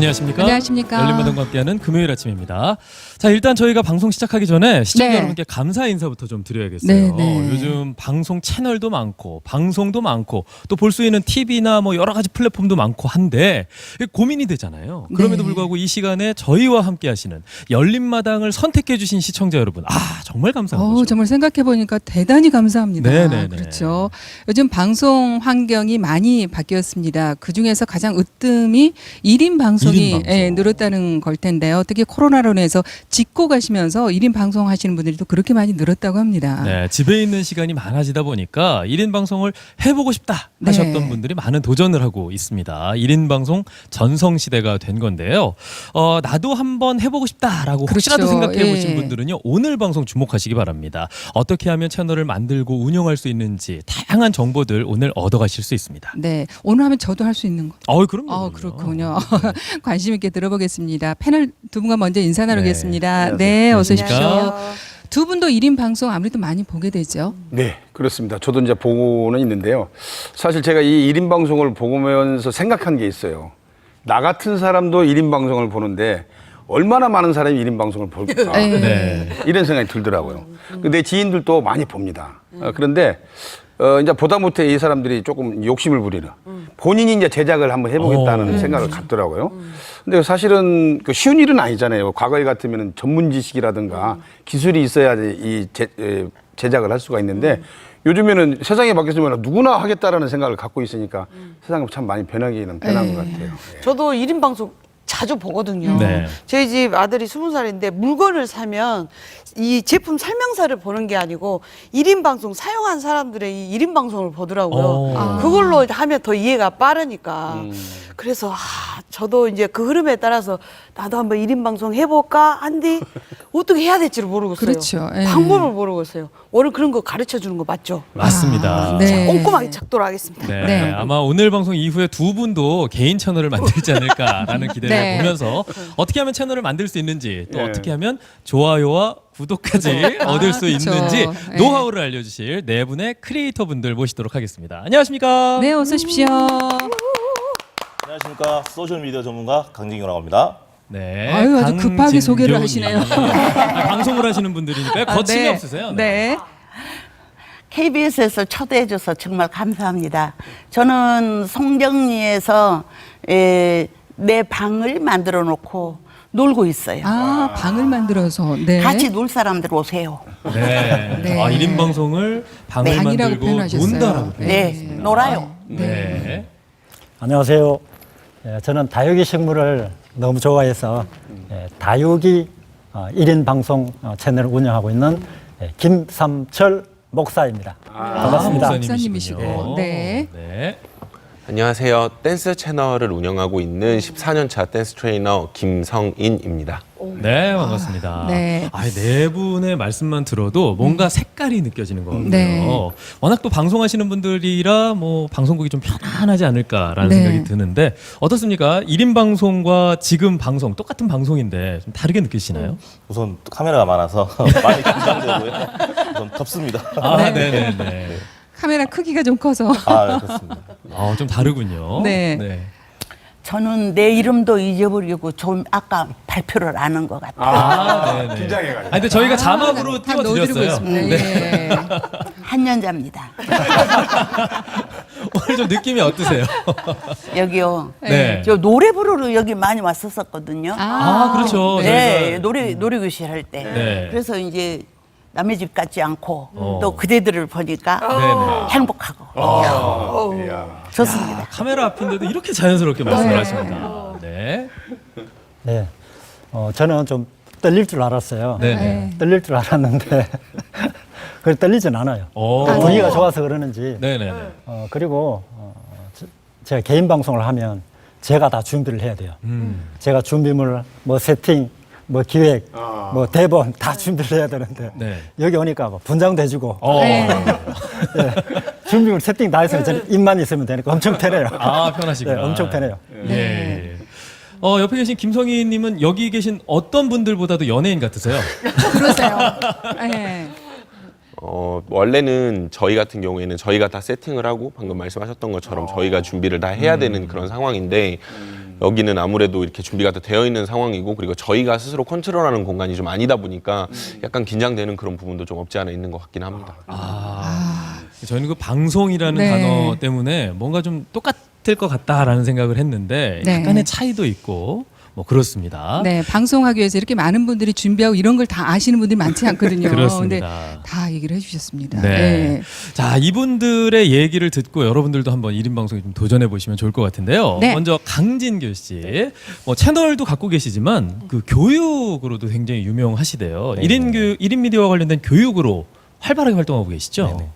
안녕하십니까? 안녕하십니까? 열린마당과 함께하는 금요일 아침입니다. 자, 일단 저희가 방송 시작하기 전에 시청자 네. 여러분께 감사 인사부터 좀 드려야겠어요. 네, 네. 요즘 방송 채널도 많고 방송도 많고 또 볼 수 있는 TV나 뭐 여러 가지 플랫폼도 많고 한데 고민이 되잖아요. 그럼에도 네. 불구하고 이 시간에 저희와 함께하시는 열린마당을 선택해 주신 시청자 여러분, 정말 감사한 거죠. 정말 생각해 보니까 대단히 감사합니다. 네네네. 그렇죠. 요즘 방송 환경이 많이 바뀌었습니다. 그 중에서 가장 으뜸이 1인 방송이 1인 방송. 예, 늘었다는 걸 텐데요. 특히 코로나로 인해서 짓고 가시면서 1인 방송 하시는 분들이 또 그렇게 많이 늘었다고 합니다. 네, 집에 있는 시간이 많아지다 보니까 1인 방송을 해보고 싶다 하셨던 네. 분들이 많은 도전을 하고 있습니다. 1인 방송 전성시대가 된 건데요. 나도 한번 해보고 싶다라고 혹시라도 그렇죠. 생각해보신 예. 분들은요. 오늘 방송 주목하시기 바랍니다. 어떻게 하면 채널을 만들고 운영할 수 있는지 다양한 정보들 오늘 얻어가실 수 있습니다. 네, 오늘 하면 저도 할 수 있는 거. 그럼요. 그렇군요. 관심 있게 들어보겠습니다. 패널 두 분과 먼저 인사 나누겠습니다. 네. 네, 어서 오십시오. 안녕하십니까? 두 분도 1인 방송 아무래도 많이 보게 되죠. 네, 그렇습니다. 저도 이제 보고는 있는데요. 사실 제가 이 1인 방송을 보면서 생각한 게 있어요. 나 같은 사람도 1인 방송을 보는데 얼마나 많은 사람이 1인 방송을 볼까. 네. 이런 생각이 들더라고요. 내 지인들도 많이 봅니다. 그런데 이제 보다 못해 이 사람들이 조금 욕심을 부리는 본인이 이제 제작을 한번 해보겠다는 생각을 갖더라고요. 근데 사실은 그 쉬운 일은 아니잖아요. 과거에 같으면 전문 지식이라든가 기술이 있어야지 이 제작을 할 수가 있는데 요즘에는 세상이 바뀌었으면 누구나 하겠다라는 생각을 갖고 있으니까 세상이 참 많이 변하기는 변한 것 같아요. 예. 저도 1인 방송 자주 보거든요. 네. 저희 집 아들이 20살인데 물건을 사면 이 제품 설명서를 보는 게 아니고 1인 방송 사용한 사람들의 이 1인 방송을 보더라고요. 그걸로 하면 더 이해가 빠르니까. 그래서 저도 이제 그 흐름에 따라서 나도 한번 1인 방송 해볼까 한데 어떻게 해야 될지를 모르겠어요. 그렇죠. 예. 방법을 모르겠어요. 오늘 그런 거 가르쳐 주는 거 맞죠? 맞습니다. 네. 꼼꼼하게 찾도록 하겠습니다. 네, 네. 아마 오늘 방송 이후에 두 분도 개인 채널을 만들지 않을까라는 기대를 네. 보면서 어떻게 하면 채널을 만들 수 있는지 또 예. 어떻게 하면 좋아요와 구독까지 얻을 수 그렇죠. 있는지 네. 노하우를 알려주실 네 분의 크리에이터 분들 모시도록 하겠습니다. 안녕하십니까? 네, 어서 오십시오. 안녕하십니까. 소셜미디어 전문가 강진경이라고 합니다. 네, 아유, 아주 급하게 강진경님. 소개를 하시네요. 방송을 하시는 분들이니까 거침이 네. 없으세요. 네. KBS에서 초대해줘서 정말 감사합니다. 저는 송정리에서 내 방을 만들어 놓고 놀고 있어요. 방을 만들어서 네. 같이 놀 사람들 오세요. 네. 네. 1인 방송을 방을 네. 방이라고 만들고 표현하셨어요. 논다라고 네, 놀아요. 네. 안녕하세요. 저는 다육이 식물을 너무 좋아해서 다육이 1인 방송 채널을 운영하고 있는 김삼철 목사입니다. 반갑습니다. 목사님이시고. 네. 네. 안녕하세요. 댄스 채널을 운영하고 있는 14년차 댄스 트레이너 김성인입니다. 네, 반갑습니다. 네. 네 분의 말씀만 들어도 뭔가 색깔이 느껴지는 것 같아요. 네. 워낙 또 방송하시는 분들이라 뭐 방송국이 좀 편안하지 않을까라는 네. 생각이 드는데 어떻습니까? 1인 방송과 지금 방송 똑같은 방송인데 좀 다르게 느끼시나요? 우선 카메라가 많아서 많이 긴장되고요. 우선 덥습니다. 네네네. 카메라 크기가 좀 커서. 그렇습니다. 좀 다르군요. 네. 저는 내 이름도 잊어버리고 좀 아까 발표를 안 한 것 같아요. 네네. 긴장해가지고. 근데 저희가 자막으로 다 넣어드리고 띄워드렸어요. 있습니다. 예. 한년자입니다. 오늘 좀 느낌이 어떠세요? 여기요. 네. 저 노래 부르러 여기 많이 왔었거든요. 그렇죠. 네, 저희가 노래교실 할 때. 네. 그래서 이제 남의 집 같지 않고 또 어. 그대들을 보니까 네네. 행복하고 이야. 좋습니다. 카메라 앞인데도 이렇게 자연스럽게 말씀을 하십니다. 네. 네, 저는 좀 떨릴 줄 알았어요. 네네. 떨릴 줄 알았는데 그래 떨리진 않아요. 분위기가 좋아서 그러는지. 네네네. 그리고 제가 개인 방송을 하면 제가 다 준비를 해야 돼요. 제가 준비물, 뭐 세팅, 뭐 기획, 뭐 대본 다 준비를 해야 되는데 네. 여기 오니까 뭐 분장도 해주고 네. 준비물 세팅 다 했으면 저는 입만 있으면 되니까 엄청 편해요. 편하시구나. 네, 엄청 편해요. 예. 옆에 계신 김성희님은 여기 계신 어떤 분들보다도 연예인 같으세요? 그러세요. 네. 원래는 저희 같은 경우에는 저희가 다 세팅을 하고 방금 말씀하셨던 것처럼 저희가 준비를 다 해야 되는 그런 상황인데 여기는 아무래도 이렇게 준비가 다 되어 있는 상황이고 그리고 저희가 스스로 컨트롤하는 공간이 좀 아니다 보니까 약간 긴장되는 그런 부분도 좀 없지 않아 있는 것 같긴 합니다. 저희는 그 방송이라는 네. 단어 때문에 뭔가 좀 똑같을 것 같다라는 생각을 했는데 네. 약간의 차이도 있고 뭐 그렇습니다. 네, 방송하기 위해서 이렇게 많은 분들이 준비하고 이런 걸 다 아시는 분들이 많지 않거든요. 그렇습니다. 근데 다 얘기를 해주셨습니다. 네. 네. 자, 이분들의 얘기를 듣고 여러분들도 한번 1인 방송에 좀 도전해 보시면 좋을 것 같은데요. 네. 먼저 강진규 씨. 채널도 갖고 계시지만 그 교육으로도 굉장히 유명하시대요. 네. 1인 미디어와 관련된 교육으로 활발하게 활동하고 계시죠? 네네.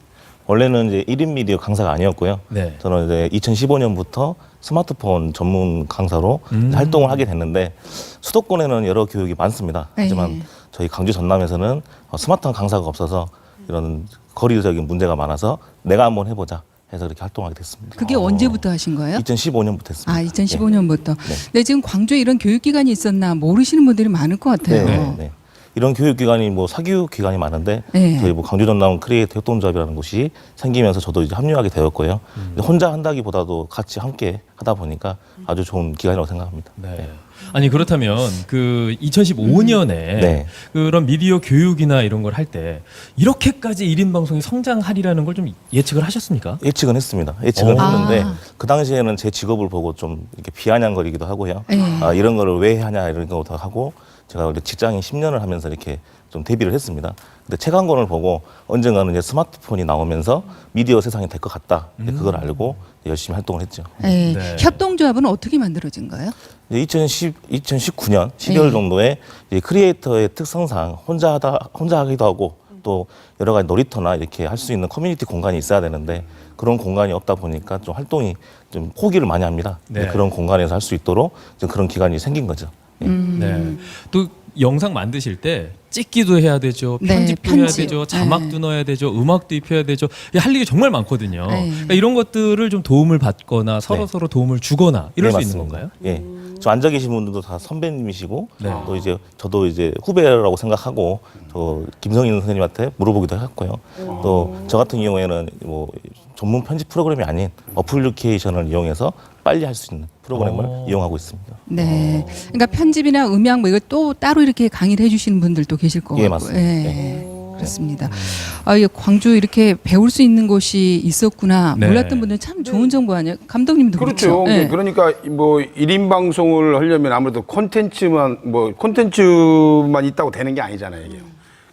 원래는 이제 1인 미디어 강사가 아니었고요. 네. 저는 이제 2015년부터 스마트폰 전문 강사로 활동을 하게 됐는데 수도권에는 여러 교육이 많습니다. 하지만 네. 저희 강주 전남에서는 스마트한 강사가 없어서 이런 거리적인 문제가 많아서 내가 한번 해보자 해서 이렇게 활동하게 됐습니다. 그게 언제부터 하신 거예요? 2015년부터 했습니다. 아, 2015년부터. 네. 네, 지금 광주에 이런 교육기관이 있었나 모르시는 분들이 많을 것 같아요. 네. 이런 교육기관이 뭐 사교육 기관이 많은데 네. 저희 뭐 강주 전남 크리에이터 협동조합이라는 곳이 생기면서 저도 이제 합류하게 되었고요. 근데 혼자 한다기보다도 같이 함께 하다 보니까 아주 좋은 기관이라고 생각합니다. 네. 아니 그렇다면 그 2015년에 네. 그런 미디어 교육이나 이런 걸 할 때 이렇게까지 1인 방송이 성장하리라는 걸 좀 예측을 하셨습니까? 예측은 했습니다. 예측은 오. 했는데 아. 그 당시에는 제 직업을 보고 좀 이렇게 비아냥거리기도 하고요. 네. 아, 이런 거를 왜 하냐 이런 것도 하고 제가 원래 직장인 10년을 하면서 이렇게 좀 데뷔를 했습니다. 근데 책 한 권을 보고 언젠가는 이제 스마트폰이 나오면서 미디어 세상이 될 것 같다. 이제 그걸 알고 열심히 활동을 했죠. 네. 네. 협동조합은 어떻게 만들어진 거예요? 이제 2019년 12월 네. 정도에 이제 크리에이터의 특성상 혼자 하기도 하고 또 여러 가지 놀이터나 이렇게 할 수 있는 커뮤니티 공간이 있어야 되는데 그런 공간이 없다 보니까 좀 활동이 좀 포기를 많이 합니다. 네. 그런 공간에서 할 수 있도록 좀 그런 기간이 생긴 거죠. 예. 네. 또 영상 만드실 때 찍기도 해야 되죠. 네, 편집도 해야 편집. 되죠. 자막도 넣어야 되죠. 음악도 입혀야 되죠. 이게 할 일이 정말 많거든요. 네. 그러니까 이런 것들을 좀 도움을 받거나 서로 도움을 주거나 이럴 수 네, 있는 맞습니다. 건가요? 예. 저 앉아 계신 분들도 다 선배님이시고 네. 또 이제 저도 이제 후배라고 생각하고 저 김성인 선생님한테 물어보기도 했고요. 또 저 같은 경우에는 뭐 전문 편집 프로그램이 아닌 어플리케이션을 이용해서 빨리 할 수 있는 프로그램을 이용하고 있습니다. 네. 그러니까 편집이나 음향 뭐 이거 또 따로 이렇게 강의를 해주시는 분들도 계실 거고. 예, 맞습니다. 그렇습니다. 아, 이 광주 이렇게 배울 수 있는 곳이 있었구나. 네. 몰랐던 분들은 참 좋은 정보 아니에요? 감독님도 그렇죠. 그렇죠. 네. 그러니까 뭐 1인 방송을 하려면 아무래도 콘텐츠만 있다고 되는 게 아니잖아요, 이게.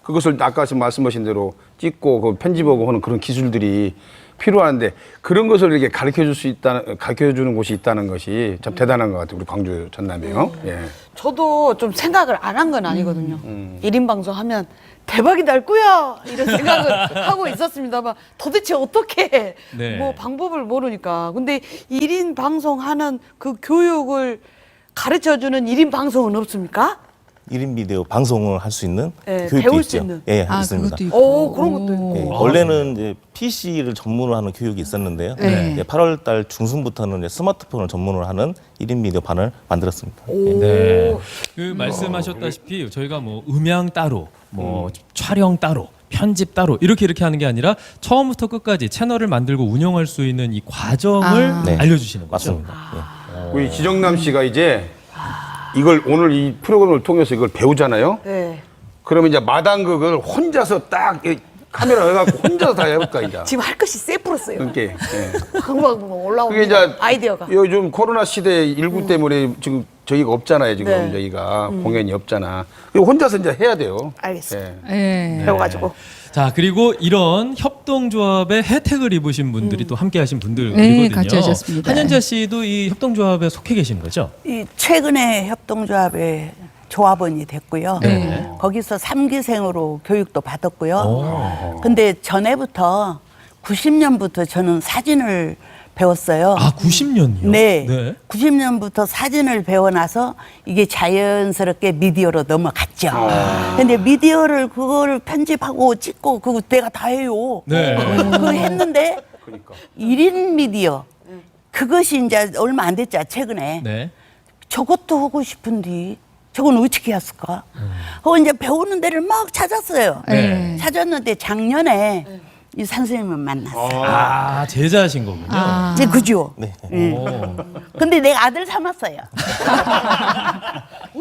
그것을 아까 말씀하신 대로 찍고 그 편집하고 하는 그런 기술들이 필요한데 그런 것을 이렇게 가르쳐 주는 곳이 있다는 것이 참 대단한 것 같아요. 우리 광주 전남이요. 예. 저도 좀 생각을 안 한 건 아니거든요. 1인 방송 하면 대박이 날 거야 이런 생각을 하고 있었습니다만 도대체 어떻게 네. 뭐 방법을 모르니까. 근데 1인 방송하는 그 교육을 가르쳐주는 1인 방송은 없습니까? 1인 비디오 방송을 할 수 있는 예, 교육도 배울 있죠. 수 있는. 예, 아, 있습니다. 그것도 있고. 오, 그런 것도 있고. 예, 원래는 이제 PC를 전문으로 하는 교육이 있었는데요. 네. 8월 달 중순부터는 이제 스마트폰을 전문으로 하는 1인 미디어 반을 만들었습니다. 네. 그 말씀하셨다시피 저희가 뭐 음향 따로, 뭐 촬영 따로, 편집 따로 이렇게 하는 게 아니라 처음부터 끝까지 채널을 만들고 운영할 수 있는 이 과정을 아. 네. 알려주시는 거죠. 맞습니다. 예. 우리 지정남 씨가 이제 이걸 오늘 이 프로그램을 통해서 이걸 배우잖아요. 네. 그러면 이제 마당극을 혼자서 딱 이 카메라 해갖고 혼자서 다 해볼까 이제. 지금 할 것이 쎄뿔었어요. 그게 예. 금방 그게 올라오는 이제 아이디어가. 요즘 코로나 시대 19 때문에 지금 저희가 없잖아요. 지금 네. 저희가 공연이 없잖아. 그리고 혼자서 이제 해야 돼요. 알겠습니다. 예. 예. 배워가지고. 자, 그리고 이런 협동조합의 혜택을 입으신 분들이 또 함께 하신 분들이거든요. 네, 같이 하셨습니다. 한현자 씨도 이 협동조합에 속해 계신 거죠? 이 최근에 협동조합의 조합원이 됐고요. 네. 거기서 3기생으로 교육도 받았고요. 오. 근데 전에부터 90년부터 저는 사진을 배웠어요. 아, 90년이요? 네. 90년부터 사진을 배워나서 이게 자연스럽게 미디어로 넘어갔죠. 근데 미디어를 그거를 편집하고 찍고 그거 내가 다 해요. 네. 그거 했는데 1인 미디어 그것이 이제 얼마 안 됐죠. 최근에. 네. 저것도 하고 싶은데 저건 어떻게 했을까? 이제 배우는 데를 막 찾았어요. 네. 찾았는데 작년에 이 선생님을 만났어요. 아, 제자신 거군요. 아. 이제 그죠? 네. 오. 근데 내가 아들 삼았어요.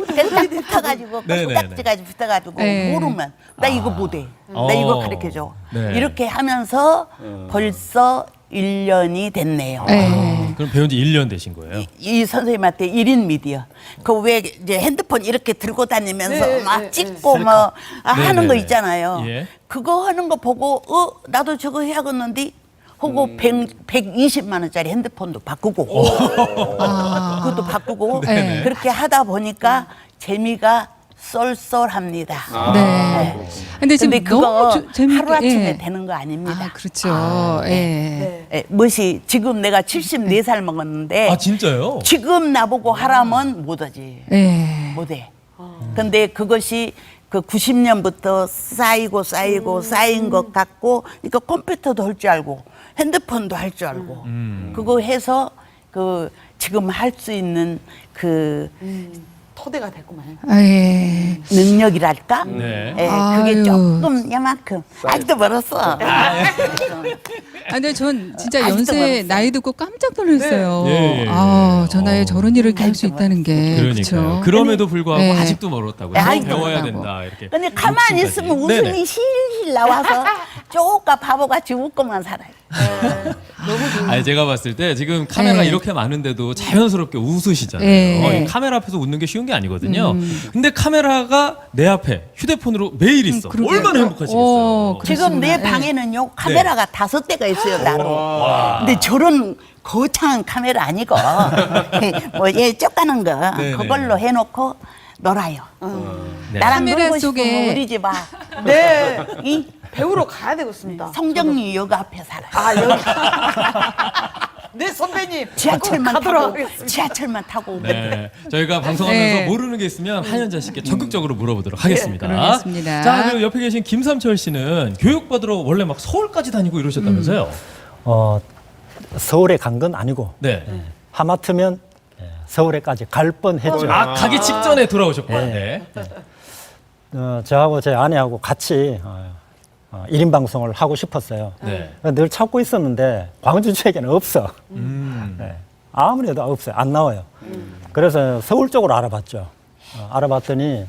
그래서 딱 붙어가지고 네네네. 딱지까지 붙어가지고 네. 모르면 나 이거 못해. 나 어. 이거 가르쳐줘. 네. 이렇게 하면서 벌써 1년이 됐네요. 네. 그럼 배운 지 1년 되신 거예요? 이 선생님한테 1인 미디어. 그 왜 이제 핸드폰 이렇게 들고 다니면서 네, 막 네, 찍고 뭐 하는 거 네, 네. 있잖아요. 예. 그거 하는 거 보고 나도 저거 해야겠는데 하고 120만 원짜리 핸드폰도 바꾸고 그것도 바꾸고 네. 그렇게 하다 보니까 재미가 쏠쏠합니다. 네. 근데 지금 근데 너무 그거 재밌게 하루아침에 예. 되는 거 아닙니다. 아, 그렇죠. 예. 예, 무엇이 지금 내가 74살 먹었는데 아, 진짜요? 지금 나보고 하라면 못하지. 예. 못해. 근데 그것이 그 90년부터 쌓이고 쌓인 것 같고, 그러니까 컴퓨터도 할 줄 알고, 핸드폰도 할 줄 알고, 그거 해서 그 지금 할 수 있는 그 토대가 됐구만. 아, 예. 능력이랄까? 네. 예, 아유. 그게 조금 야만큼 아직도 멀었어. 아, 근데 전 진짜 아직도 연세 멀었어요. 나이 듣고 깜짝 놀랐어요. 네. 예, 예. 아, 저 나이에 저런 일을 이렇게 할 수 있다는 게. 그러니까요. 그쵸? 그럼에도 불구하고 네. 아직도 멀었다고요. 아직도 배워야 멀었다고. 된다. 이렇게. 근데 가만히 욕심까지. 있으면 웃음이 네네. 실실 나와서 쪼까 바보같이 웃고만 살아요. 아니, 제가 봤을 때 지금 카메라가 네. 이렇게 많은데도 자연스럽게 웃으시잖아요. 네. 이 카메라 앞에서 웃는 게 쉬운 게 아니거든요. 근데 카메라가 내 앞에 휴대폰으로 매일 있어. 그러게요. 얼마나 행복하시겠어요. 지금 내 그러시구나. 방에는요 카메라가 5대가 있어요 따로. 근데 저런 거창한 카메라 아니고 뭐얘 쫓가는 거 네네. 그걸로 해놓고 놀아요. 네. 나랑 카메라 놀고 속에- 싶으면 우리 집 와. 네. 이 배우러 가야 되겠습니다. 성정리 역 앞에 살아요. 아, 여기. 네, 선배님. 지하철만 가도록 타고 하겠습니다. 지하철만 타고 오거든. 네, 저희가 방송하면서 네. 모르는 게 있으면 한현자 씨께 적극적으로 물어보도록 하겠습니다. 그러겠습니다. 자, 그리고 옆에 계신 김삼철 씨는 교육받으러 원래 막 서울까지 다니고 이러셨다면서요? 서울에 간 건 아니고 네. 하마터면 서울에까지 갈 뻔했죠. 아, 가기 직전에 돌아오셨구나. 네. 저하고 제 아내하고 같이 1인 방송을 하고 싶었어요. 네. 늘 찾고 있었는데 광주 지역에는 없어. 네. 아무래도 없어요. 안 나와요. 그래서 서울 쪽으로 알아봤죠. 알아봤더니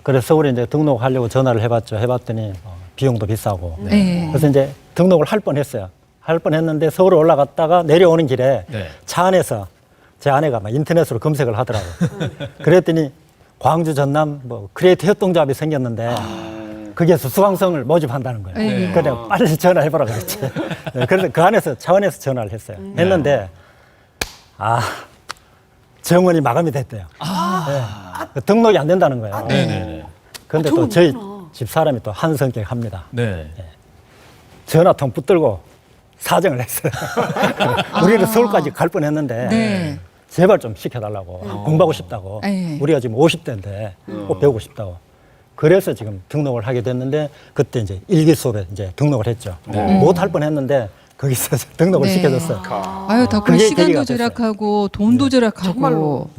그래서 서울에 이제 등록하려고 전화를 해봤죠. 해봤더니 비용도 비싸고. 네. 그래서 이제 등록을 할 뻔했어요. 할 뻔했는데 서울에 올라갔다가 내려오는 길에 네. 차 안에서 제 아내가 막 인터넷으로 검색을 하더라고요. 그랬더니 광주 전남 뭐 크리에이트 협동조합이 생겼는데 거기에서 수강생을 모집한다는 거예요. 네. 그래 빨리 전화해보라 그랬지. 네, 그래서 그 안에서 차원에서 전화를 했어요. 했는데 정원이 마감이 됐대요. 네. 등록이 안 된다는 거예요. 네네네. 그런데 또 저희 집 사람이 또 한 성격 합니다. 네. 전화통 붙들고 사정을 했어요. 우리는 서울까지 갈 뻔했는데 네. 제발 좀 시켜달라고 공부하고 싶다고. 네. 우리가 지금 50대인데 꼭 배우고 싶다고. 그래서 지금 등록을 하게 됐는데 그때 이제 일기 수업에 이제 등록을 했죠. 못 할 뻔했는데 거기서 등록을 네. 시켜줬어요. 아유, 덕분에 그게 시간도 계기가 됐어요. 절약하고 돈도 절약하고. 정말로.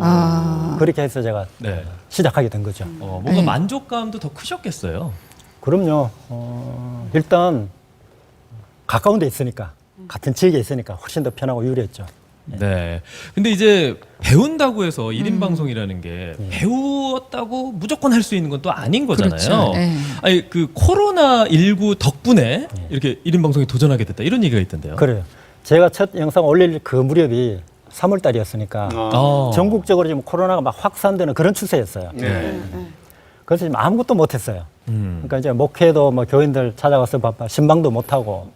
아. 그렇게 해서 제가 네. 시작하게 된 거죠. 뭔가 네. 만족감도 더 크셨겠어요. 그럼요. 일단 가까운 데 있으니까 같은 지역에 있으니까 훨씬 더 편하고 유리했죠. 네. 근데 이제 배운다고 해서 1인 방송이라는 게 배웠다고 무조건 할 수 있는 건 또 아닌 거잖아요. 그렇죠. 네. 아니, 그 코로나19 덕분에 이렇게 1인 방송에 도전하게 됐다. 이런 얘기가 있던데요. 그래요. 제가 첫 영상 올릴 그 무렵이 3월 달이었으니까 전국적으로 지금 코로나가 막 확산되는 그런 추세였어요. 네. 그래서 지금 아무것도 못했어요. 음. 그러니까 이제 목회도 뭐 교인들 찾아가서 바빠 신방도 못하고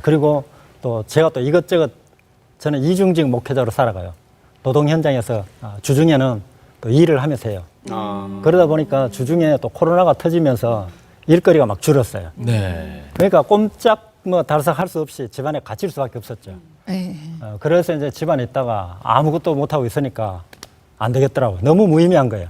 그리고 또 제가 또 이것저것 저는 이중직 목회자로 살아가요. 노동 현장에서 주중에는 또 일을 하면서 해요. 그러다 보니까 주중에 또 코로나가 터지면서 일거리가 막 줄었어요. 네. 그러니까 꼼짝 뭐 달싹 할 수 없이 집안에 갇힐 수밖에 없었죠. 네. 그래서 이제 집안에 있다가 아무것도 못하고 있으니까 안 되겠더라고요. 너무 무의미한 거예요.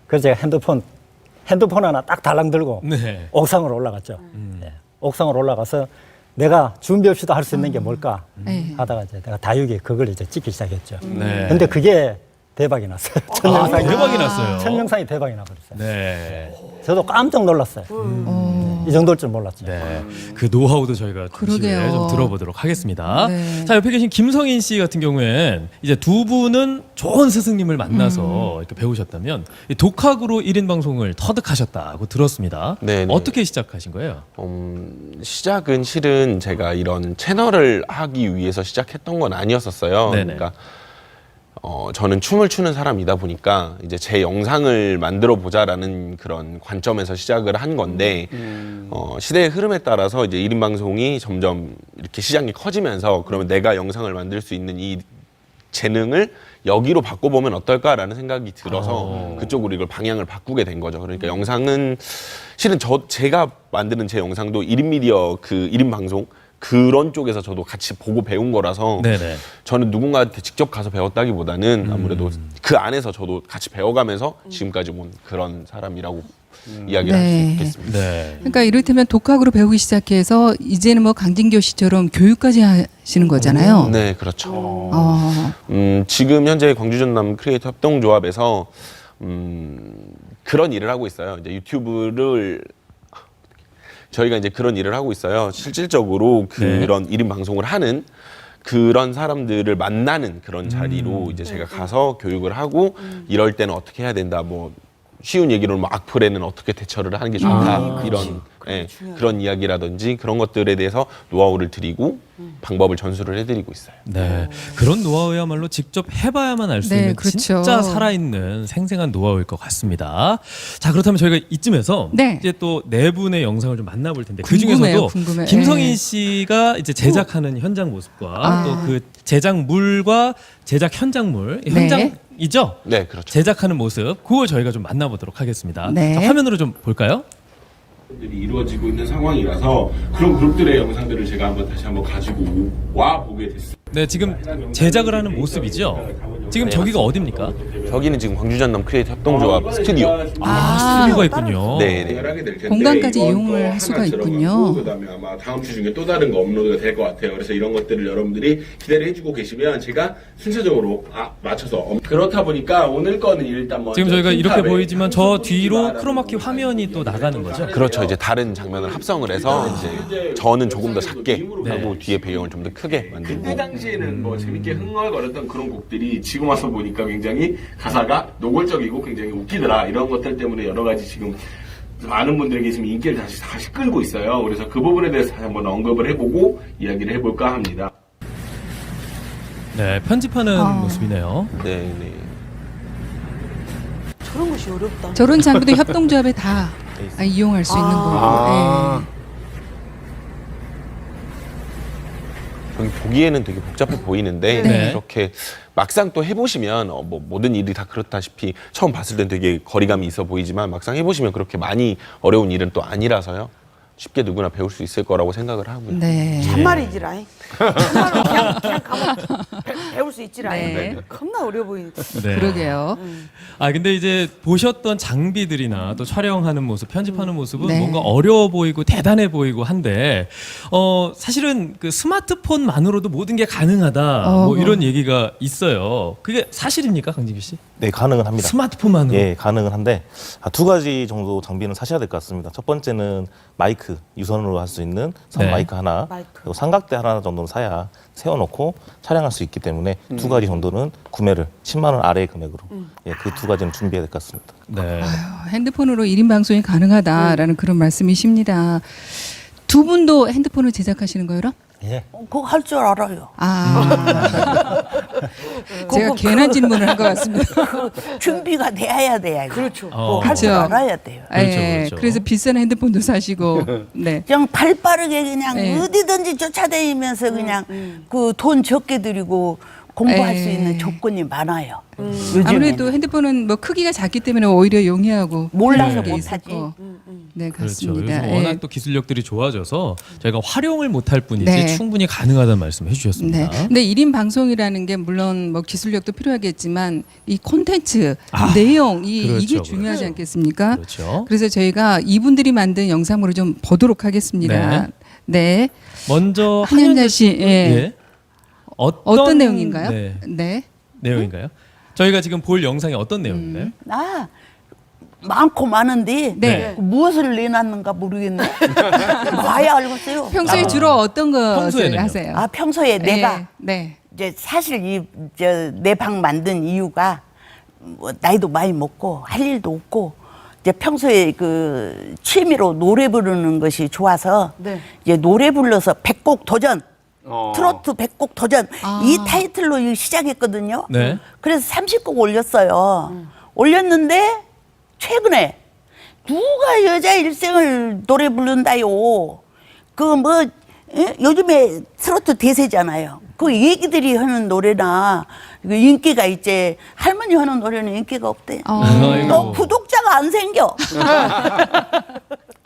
그래서 제가 핸드폰 하나 딱 달랑 들고 네. 옥상으로 올라갔죠. 네. 옥상으로 올라가서 내가 준비 없이도 할 수 있는 게 뭘까 네. 하다가 이제 내가 다육이 그걸 이제 찍기 시작했죠. 네. 근데 그게 대박이 났어요. 첫 아, 대박이 났어요. 첫 영상이 대박이 나버렸어요. 네. 저도 깜짝 놀랐어요. 이 정도일 줄 몰랐죠. 네, 그 노하우도 저희가 잠시 후에 그러게요. 좀 들어보도록 하겠습니다. 네. 자, 옆에 계신 김성인 씨 같은 경우엔 이제 두 분은 좋은 스승님을 만나서 이렇게 배우셨다면 이 독학으로 1인 방송을 터득하셨다고 들었습니다. 네, 네. 어떻게 시작하신 거예요? 시작은 실은 제가 이런 채널을 하기 위해서 시작했던 건 아니었었어요. 네네. 그러니까 저는 춤을 추는 사람이다 보니까 이제 제 영상을 만들어 보자라는 그런 관점에서 시작을 한 건데 시대의 흐름에 따라서 이제 1인 방송이 점점 이렇게 시장이 커지면서 그러면 내가 영상을 만들 수 있는 이 재능을 여기로 바꿔보면 어떨까라는 생각이 들어서 그쪽으로 이걸 방향을 바꾸게 된 거죠. 그러니까 영상은 실은 제가 만드는 제 영상도 1인 미디어 그 1인 방송 그런 쪽에서 저도 같이 보고 배운 거라서 네네. 저는 누군가한테 직접 가서 배웠다기보다는 아무래도 그 안에서 저도 같이 배워가면서 지금까지 온 그런 사람이라고 이야기를 할 수 네. 있겠습니다. 네. 그러니까 이를테면 독학으로 배우기 시작해서 이제는 뭐 강진교 씨처럼 교육까지 하시는 거잖아요. 네, 그렇죠. 어. 지금 현재 광주 전남 크리에이터 협동조합에서 그런 일을 하고 있어요. 이제 유튜브를 저희가 이제 그런 일을 하고 있어요. 실질적으로 그런 1인 방송을 하는 그런 사람들을 만나는 그런 자리로 이제 제가 가서 교육을 하고 이럴 때는 어떻게 해야 된다. 뭐 쉬운 얘기로 뭐 악플에는 어떻게 대처를 하는 게 좋다. 이런 그런 이야기라든지 그런 것들에 대해서 노하우를 드리고 방법을 전수를 해드리고 있어요. 네, 그런 노하우야말로 직접 해봐야만 알 수 네, 있는 그렇죠. 진짜 살아있는 생생한 노하우일 것 같습니다. 자, 그렇다면 저희가 이쯤에서 네. 이제 또 네 분의 영상을 좀 만나볼 텐데 그 궁금해요, 중에서도 궁금해. 김성인 네. 씨가 이제 제작하는 현장 모습과 아. 또 그 제작물과 제작 현장물 네. 현장이죠? 네, 그렇죠. 제작하는 모습 그걸 저희가 좀 만나보도록 하겠습니다. 네. 자, 화면으로 좀 볼까요? 들이 이루어지고 있는 상황이라서 그런 그룹들의 영상들을 제가 다시 한번 가지고 와 보게 됐어요. 네, 지금 제작을 하는 모습이죠. 지금 저기가 어디입니까? 저기는 지금 광주 전남 크리에이터 협동조합 스튜디오. 스튜디오가 있군요. 네, 네. 하게 될 텐데 공간까지 이건 이용을 또 할 수가 하나 있군요. 들어가고 그다음에 아마 다음 주 중에 또 다른 거 업로드가 될 것 같아요. 그래서 이런 것들을 여러분들이 기대를 해주고 계시면 제가 순차적으로 맞춰서 그렇다 보니까 오늘 거는 일단 먼저 지금 저희가 이렇게 틴탑에 보이지만 저 강수 뒤로 분위기가 크로마키 화면이 또 나가는 거죠? 그렇죠. 이제 다른 장면을 합성을 해서 이제 저는 조금 더 작게 하고 뒤에 배경을 좀 더 크게 그때 만들고. 당시에는 뭐 재밌게 흥얼거렸던 그런 곡들이 지금 와서 보니까 굉장히 가사가 노골적이고 굉장히 웃기더라. 이런 것들 때문에 여러 가지 지금 많은 분들에게 지금 인기를 다시 끌고 있어요. 그래서 그 부분에 대해서 다시 한번 언급을 해보고 이야기를 해볼까 합니다. 네, 편집하는 모습이네요. 네, 네. 저런 것이 어렵다. 저런 장비도 협동조합에 다 이용할 수 있는 거고. 네. 저기 보기에는 되게 복잡해 보이는데 네. 이렇게 막상 또 해보시면 뭐 모든 일이 다 그렇다시피 처음 봤을 땐 되게 거리감이 있어 보이지만 막상 해보시면 그렇게 많이 어려운 일은 또 아니라서요. 쉽게 누구나 배울 수 있을 거라고 생각을 하고요. 네. 참말이지라잉. 참말로 그냥 가면 배울 수 있지라잉. 네. 겁나 어려 보이니까. 네. 그러게요. 아, 근데 이제 보셨던 장비들이나 또 촬영하는 모습, 편집하는 모습은 네. 뭔가 어려워 보이고 대단해 보이고 한데 사실은 그 스마트폰만으로도 모든 게 가능하다. 뭐 이런 얘기가 있어요. 그게 사실입니까, 강진규 씨? 네, 가능은 합니다. 스마트폰만으로? 예, 가능은 한데 두 가지 정도 장비는 사셔야 될 것 같습니다. 첫 번째는 마이크, 유선으로 할 수 있는 선 네. 마이크 하나, 마이크. 그리고 삼각대 하나 정도는 사야 세워놓고 촬영할 수 있기 때문에 두 가지 정도는 구매를 10만 원 아래의 금액으로 예, 그 두 가지는 준비해야 될 것 같습니다. 네. 아유, 핸드폰으로 1인 방송이 가능하다라는 그런 말씀이십니다. 두 분도 핸드폰을 제작하시는 거예요? 그럼? 예. 그거 할 줄 알아요. 아, 제가 괜한 질문을 한 것 같습니다. 준비가 돼야 돼요. 그렇죠. 할 줄 그렇죠. 알아야 돼요. 그렇죠, 예, 그렇죠. 그래서 비싼 핸드폰도 사시고, 네. 그냥 발 빠르게 그냥 네. 어디든지 쫓아다니면서 그냥 그 돈 적게 들이고 공부할 수 에. 있는 조건이 많아요. 요즘에는. 아무래도 핸드폰은 뭐 크기가 작기 때문에 오히려 용이하고 몰라서 그런 게 못하지. 있었고. 네, 그렇죠. 그렇습니다. 요즘 예. 워낙 또 기술력들이 좋아져서 저희가 활용을 못할 뿐이지 네. 충분히 가능하다는 말씀 해주셨습니다. 네. 근데 1인 방송이라는 게 물론 뭐 기술력도 필요하겠지만 이 콘텐츠, 내용 그렇죠, 이게 그렇죠. 중요하지 않겠습니까? 그렇죠. 그래서 저희가 이분들이 만든 영상으로 좀 보도록 하겠습니다. 네. 먼저 한현자 씨, 예. 예. 어떤 내용인가요? 네. 네. 내용인가요? 저희가 지금 볼 영상이 어떤 내용인가요? 많고 많은데 네. 무엇을 내놨는가 모르겠네. 봐야 알겠어요. 평소에 주로 어떤 것을 평소에는요? 하세요? 아 평소에 내가 네. 이제 사실 내 방 만든 이유가 뭐 나이도 많이 먹고 할 일도 없고 이제 평소에 그 취미로 노래 부르는 것이 좋아서 네. 이제 노래 불러서 100곡 도전. 트로트 100곡 도전 이 타이틀로 시작했거든요. 네. 그래서 30곡 올렸어요. 올렸는데 최근에 누가 여자 일생을 노래 부른다요. 그 뭐 요즘에 트로트 대세잖아요. 그 얘기들이 하는 노래나 그 인기가 있지. 할머니 하는 노래는 인기가 없대. 또 구독자가 안 생겨.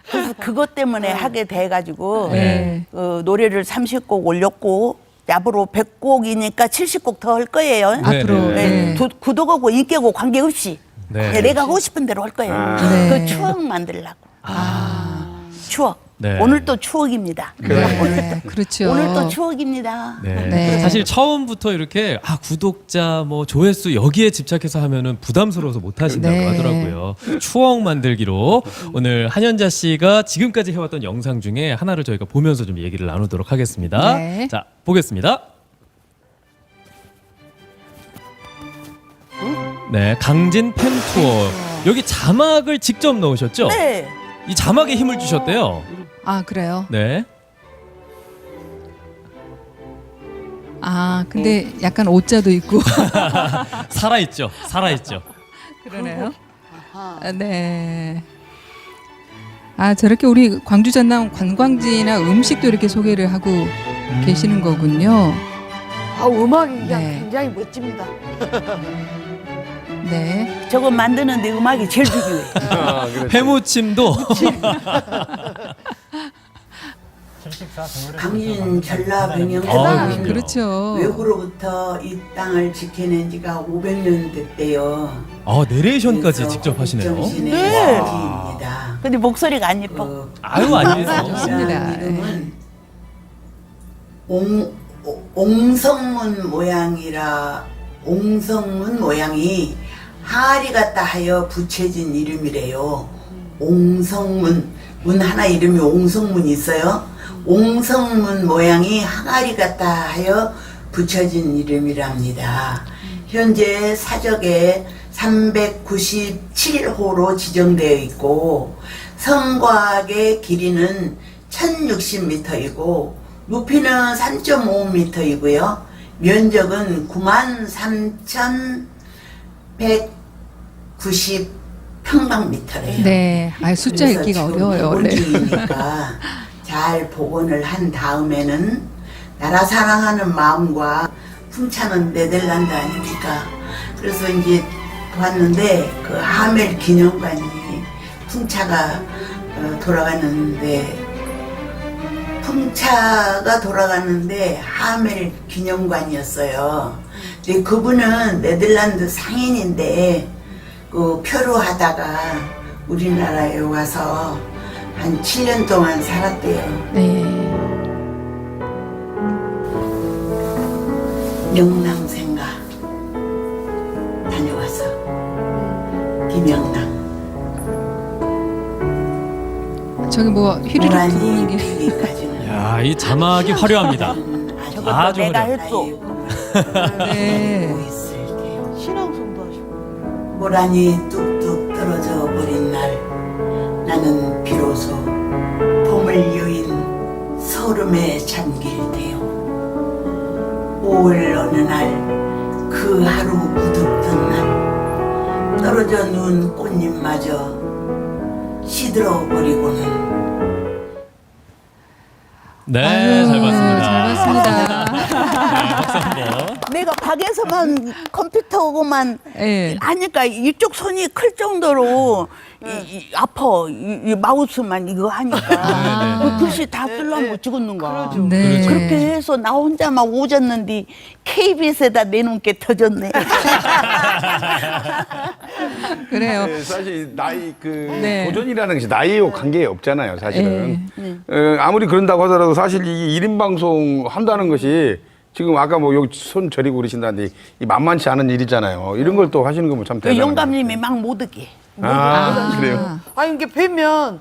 그래서 그것 때문에 하게 돼가지고 네. 노래를 30곡 올렸고 앞으로 100곡이니까 70곡 더 할 거예요. 앞으로. 네. 네. 구독하고 인기하고 관계없이 네. 내가 하고 싶은 대로 할 거예요. 네. 그 추억 만들려고. 추억. 네. 오늘 또 추억입니다. 네. 그렇죠. 오늘 또 추억입니다. 네. 네. 사실 처음부터 이렇게 구독자 뭐 조회수 여기에 집착해서 하면은 부담스러워서 못 하신다고 네. 하더라고요. 추억 만들기로 오늘 한현자 씨가 지금까지 해왔던 영상 중에 하나를 저희가 보면서 좀 얘기를 나누도록 하겠습니다. 네. 자, 보겠습니다. 네, 강진 팬 투어. 여기 자막을 직접 넣으셨죠? 네. 이 자막에 힘을 주셨대요. 아, 그래요? 네. 근데 약간 오자도 있고. 살아있죠. 살아있죠. 그러네요. 네. 저렇게 우리 광주 전남 관광지나 음식도 이렇게 소개를 하고 계시는 거군요. 음악이 그냥 네. 굉장히 멋집니다. 네. 저거 만드는데 음악이 제일 중요해. 회무침도 강진 전라병영 그렇죠. 외구로부터 이 땅을 지켜낸 지가 500년 됐대요. 내레이션까지 직접 하시네요. 네. 입니다. 근데 목소리가 안 예뻐. 아유, 아니에요. 좋습니다. 이름은 옹성문 모양이라 옹성문 모양이 항아리 같다 하여 붙여진 이름이래요. 옹성문 문 하나 이름이 옹성문이 있어요. 옹성문 모양이 항아리 같다 하여 붙여진 이름이랍니다. 현재 사적에 397호로 지정되어 있고 성곽의 길이는 1060m이고 높이는 3.5m이고요. 면적은 93,190평방미터래요. 네. 숫자 읽기가 어려워요, 원래. 원주이니까 잘 복원을 한 다음에는 나라 사랑하는 마음과 풍차는 네덜란드 아닙니까? 그래서 이제 봤는데 그 하멜 기념관이 풍차가 풍차가 돌아갔는데 하멜 기념관이었어요. 근데 그분은 네덜란드 상인인데 그 표류하다가 우리나라에 와서 한 7년 동안 살았대요. 네. 명랑생가 다녀와서 김영랑 저기 뭐 휘리릭 들어오는 게. 게 야, 이 자막이 화려합니다. 저것도 아주 내가 화려해요. 했어. 네. 신앙송도 하시고. 모란이 뚝뚝 떨어져 버린 날 나는 비로소 봄을 여인 서름에 잠길 테요. 5월 어느 날 그 하루 무덥던 날 떨어져 누운 꽃잎마저 시들어 버리고는. 네, 아유, 잘 봤습니다. 잘 봤습니다. 박수 한번. 내가 밖에서만 컴퓨터고만 네. 하니까 이쪽 손이 클 정도로 아파. 이 마우스만 이거 하니까. 그 글씨 다 쓰려면 못 찍었는 거야. 네. 그렇게 해서 나 혼자 막 오졌는데 KBS에다 내놓은 게 터졌네. 그래요. 네, 사실 나이 네. 도전이라는 것이 나이와 관계 없잖아요, 사실은. 아무리 그런다고 하더라도 사실 이 1인 방송 한다는 것이 지금 아까 뭐 여기 손 저리고 그러신다는데 이 만만치 않은 일이잖아요. 이런 걸 또 하시는 거면 참 그 대단한 영감님이 막 못 오게. 그래요? 아니 이게 뵈면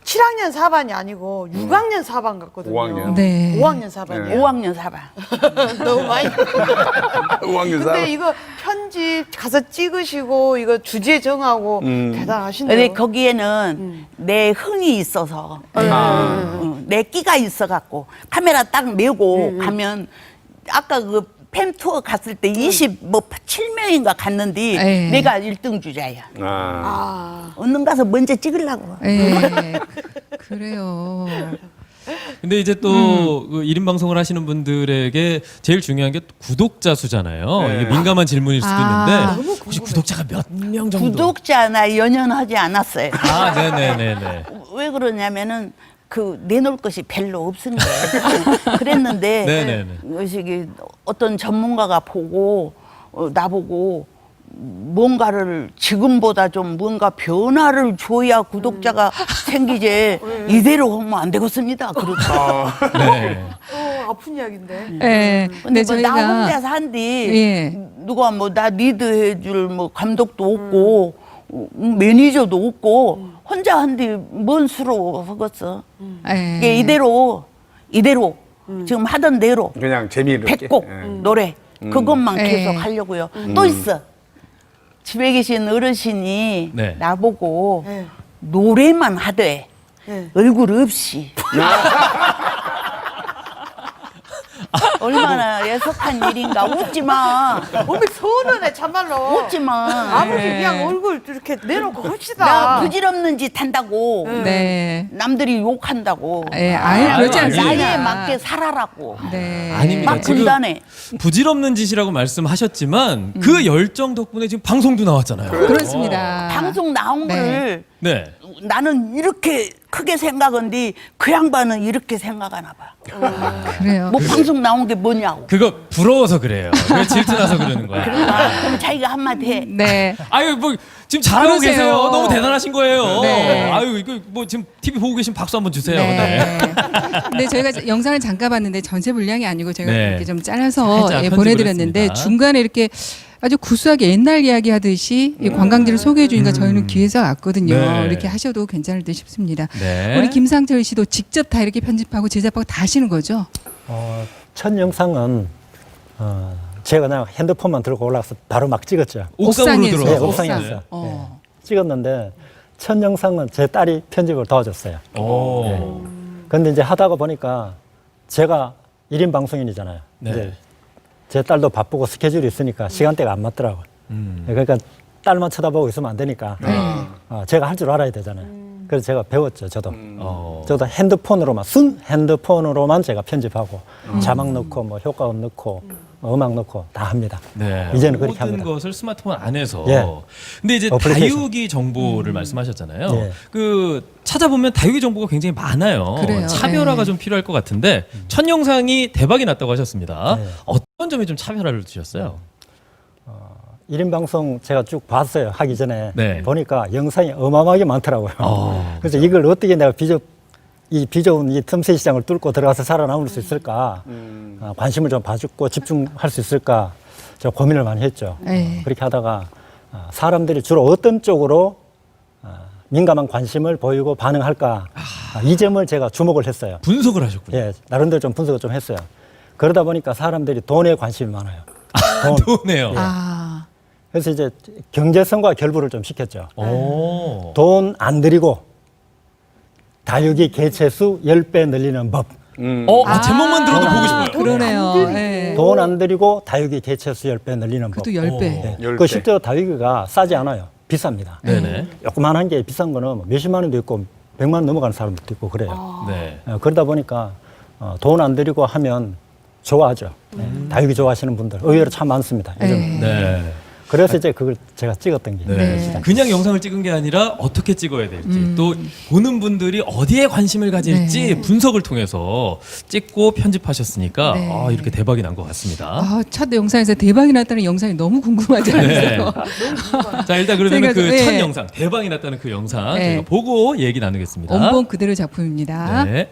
7학년 4반이 아니고 6학년 4반 같거든요. 5학년. 네. 5학년 4반이에요. 5학년 4반. 너무 많이. 5학년 근데 이거 편집 가서 찍으시고 이거 주제 정하고 대단하신데요. 근데 거기에는 내 흥이 있어서 내 끼가 있어갖고 카메라 딱 메고 가면 아까 그 팸 투어 갔을 때 27명인가 갔는데 에. 내가 1등 주자야. 얼른 가서 먼저 찍으려고. 예. 그래요. 근데 이제 또 그 1인 방송을 하시는 분들에게 제일 중요한 게 구독자 수잖아요. 이게 민감한 질문일 수도 있는데 혹시 구독자가 몇 명 정도? 구독자나 연연하지 않았어요. 아, 네네네네. 왜 그러냐면은 그 내놓을 것이 별로 없으니까 그랬는데 네네네. 이게 어떤 전문가가 보고 나보고 뭔가를 지금보다 좀 뭔가 변화를 줘야 구독자가 생기지 이대로 하면 안 되겠습니다. 그렇죠. 네. 아픈 이야기인데. 예. 근데 근데 뭐 나 저희가 혼자서 한디 예. 누가 뭐 나 리드해줄 뭐 감독도 없고 매니저도 없고 혼자 한디 뭔 수로 하겠어. 예. 이게 이대로 지금 하던 대로 그냥 재미있게. 100곡 노래 그것만 예. 계속 하려고요. 또 있어. 집에 계신 어르신이 네. 나보고 네. 노래만 하되 네. 얼굴 없이 얼마나 애석한 일인가. 웃지 마. 어머 서운하네 참말로. 웃지 마. 아버지 그냥 얼굴 이렇게 내놓고 합시다. 나 부질없는 짓 한다고. 네. 남들이 욕한다고. 예. 아예 그렇지 아유, 않습니다. 나이에 맞게 살아라고. 네. 아닙니다. 막 지금 분단해. 부질없는 짓이라고 말씀하셨지만 그 열정 덕분에 지금 방송도 나왔잖아요. 그렇습니다. 방송 나온 네. 거를 네. 나는 이렇게 크게 생각한데 그 양반은 이렇게 생각하나 봐. 그래요. 뭐 방송 나온 게 뭐냐고. 그거 부러워서 그래요. 그래 질투나서 그러는 거야. 그럼 자기가 한마디 해. 네. 아유 뭐 지금 잘하고 그러세요. 계세요. 너무 대단하신 거예요. 네. 아유 이거 뭐 지금 TV 보고 계신 박수 한번 주세요. 네. 근데 저희가 영상을 잠깐 봤는데 전체 분량이 아니고 제가 네. 이렇게 좀 잘라서 살짝 예, 편집을 보내드렸는데 했습니다. 중간에 이렇게 아주 구수하게 옛날 이야기 하듯이 이 관광지를 소개해 주니까 저희는 귀에서 왔거든요. 네. 이렇게 하셔도 괜찮을 듯 싶습니다. 네. 우리 김상철 씨도 직접 다 이렇게 편집하고 제작하고 다 하시는 거죠? 첫 영상은 제가 그냥 핸드폰만 들고 올라가서 바로 막 찍었죠. 옥상으로 옥상에서. 들어가서. 네, 옥상에서. 어. 찍었는데 첫 영상은 제 딸이 편집을 도와줬어요. 오. 근데 이제 하다가 보니까 제가 1인 방송인이잖아요. 네. 이제 제 딸도 바쁘고 스케줄이 있으니까 시간대가 안 맞더라고요. 그러니까 딸만 쳐다보고 있으면 안 되니까 제가 할 줄 알아야 되잖아요. 그래서 제가 배웠죠, 저도. 저도 핸드폰으로만, 순 핸드폰으로만 제가 편집하고 자막 넣고 뭐 효과음 넣고 음악 넣고 다 합니다. 네. 이제는 그렇게 모든 합니다. 것을 스마트폰 안에서. 예. 근데 이제 어플리케이션. 다육이 정보를 말씀하셨잖아요. 예. 그 찾아보면 다육이 정보가 굉장히 많아요. 그래요. 차별화가 예. 좀 필요할 것 같은데 첫 영상이 대박이 났다고 하셨습니다. 네. 어떤 점이 좀 차별화를 주셨어요? 1인 방송 제가 쭉 봤어요. 하기 전에. 네. 보니까 영상이 어마어마하게 많더라고요. 그래서 이걸 어떻게 내가 비좁은 이 틈새 시장을 뚫고 들어가서 살아남을 수 있을까? 관심을 좀 봐주고 집중할 수 있을까? 제가 고민을 많이 했죠. 네. 그렇게 하다가 사람들이 주로 어떤 쪽으로 민감한 관심을 보이고 반응할까? 이 점을 제가 주목을 했어요. 분석을 하셨군요. 예, 나름대로 좀 분석을 좀 했어요. 그러다 보니까 사람들이 돈에 관심이 많아요. 좋네요. 아. 그래서 이제 경제성과 결부를 좀 시켰죠. 오. 돈 안 들이고 다육이 개체수 10배 늘리는 법. 제목만 들어도 보고 싶어요. 그러네요. 예. 돈 안 들이고 다육이 개체수 10배 늘리는 법. 그것도 10배. 네. 10배. 그 실제로 다육이가 싸지 않아요. 비쌉니다. 네네. 조그만한 게 비싼 거는 뭐 몇십만 원도 있고 100만 원 넘어가는 사람도 있고 그래요. 네. 그러다 보니까 돈 안 들이고 하면 좋아하죠. 다육이 좋아하시는 분들 의외로 참 많습니다. 요즘. 네. 그래서 이제 그걸 제가 찍었던 게 네. 그냥 영상을 찍은 게 아니라 어떻게 찍어야 될지 또 보는 분들이 어디에 관심을 가질지 네. 분석을 통해서 찍고 편집하셨으니까 네. 이렇게 대박이 난 것 같습니다. 아, 첫 영상에서 대박이 났다는 영상이 너무 궁금하지 않으세요? 자 일단 그러면 저희가 그 네. 첫 영상 대박이 났다는 그 영상 네. 저희가 보고 얘기 나누겠습니다. 원본 그대로 작품입니다. 네.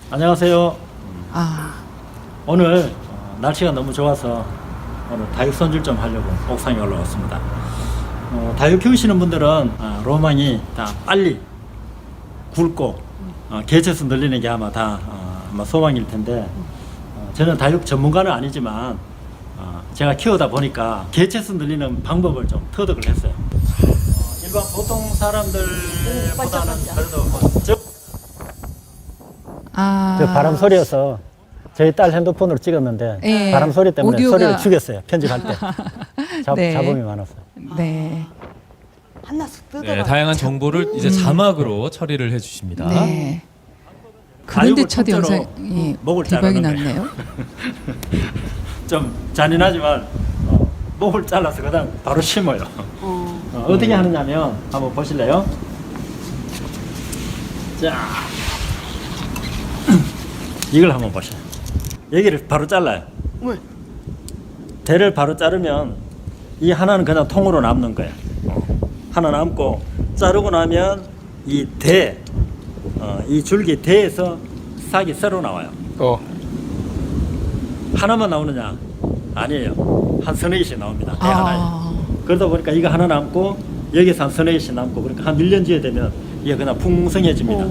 안녕하세요. 아, 오늘 날씨가 너무 좋아서 오늘 다육 손질 좀 하려고 옥상에 올라왔습니다. 다육 키우시는 분들은 로망이 다 빨리 굵고 개체수 늘리는 게 아마 다 아마 소망일 텐데 저는 다육 전문가는 아니지만 제가 키우다 보니까 개체수 늘리는 방법을 좀 터득을 했어요. 일반 보통 사람들보다는 그래도 저 바람 소리여서 저희 딸 핸드폰으로 찍었는데 예. 바람 소리 때문에 오디오가- 소리를 죽였어요. 편집할 때. 네. 잡음이 많았어요. 네. 하나씩 뜯어가. 네, 다양한 정보를 이제 자막으로 처리를 해주십니다. 네. 그런데 다육을 첫 통째로 영상이 목을 대박이 자르는 났네요. 좀 잔인하지만 목을 잘라서 그다음 바로 심어요. 어떻게 하느냐면 한번 보실래요? 자, 이걸 한번 보세요. 여기를 바로 잘라요. 왜? 대를 바로 자르면 이 하나는 그냥 통으로 남는 거예요. 하나 남고 자르고 나면 이 대, 이 줄기 대에서 싹이 새로 나와요. 하나만 나오느냐? 아니에요. 한 서너 개씩 나옵니다. 대 하나에. 그러다 보니까 이거 하나 남고 여기서 한 서너 개씩 남고 그러니까 한 1년 뒤에 되면 이게 그냥 풍성해집니다.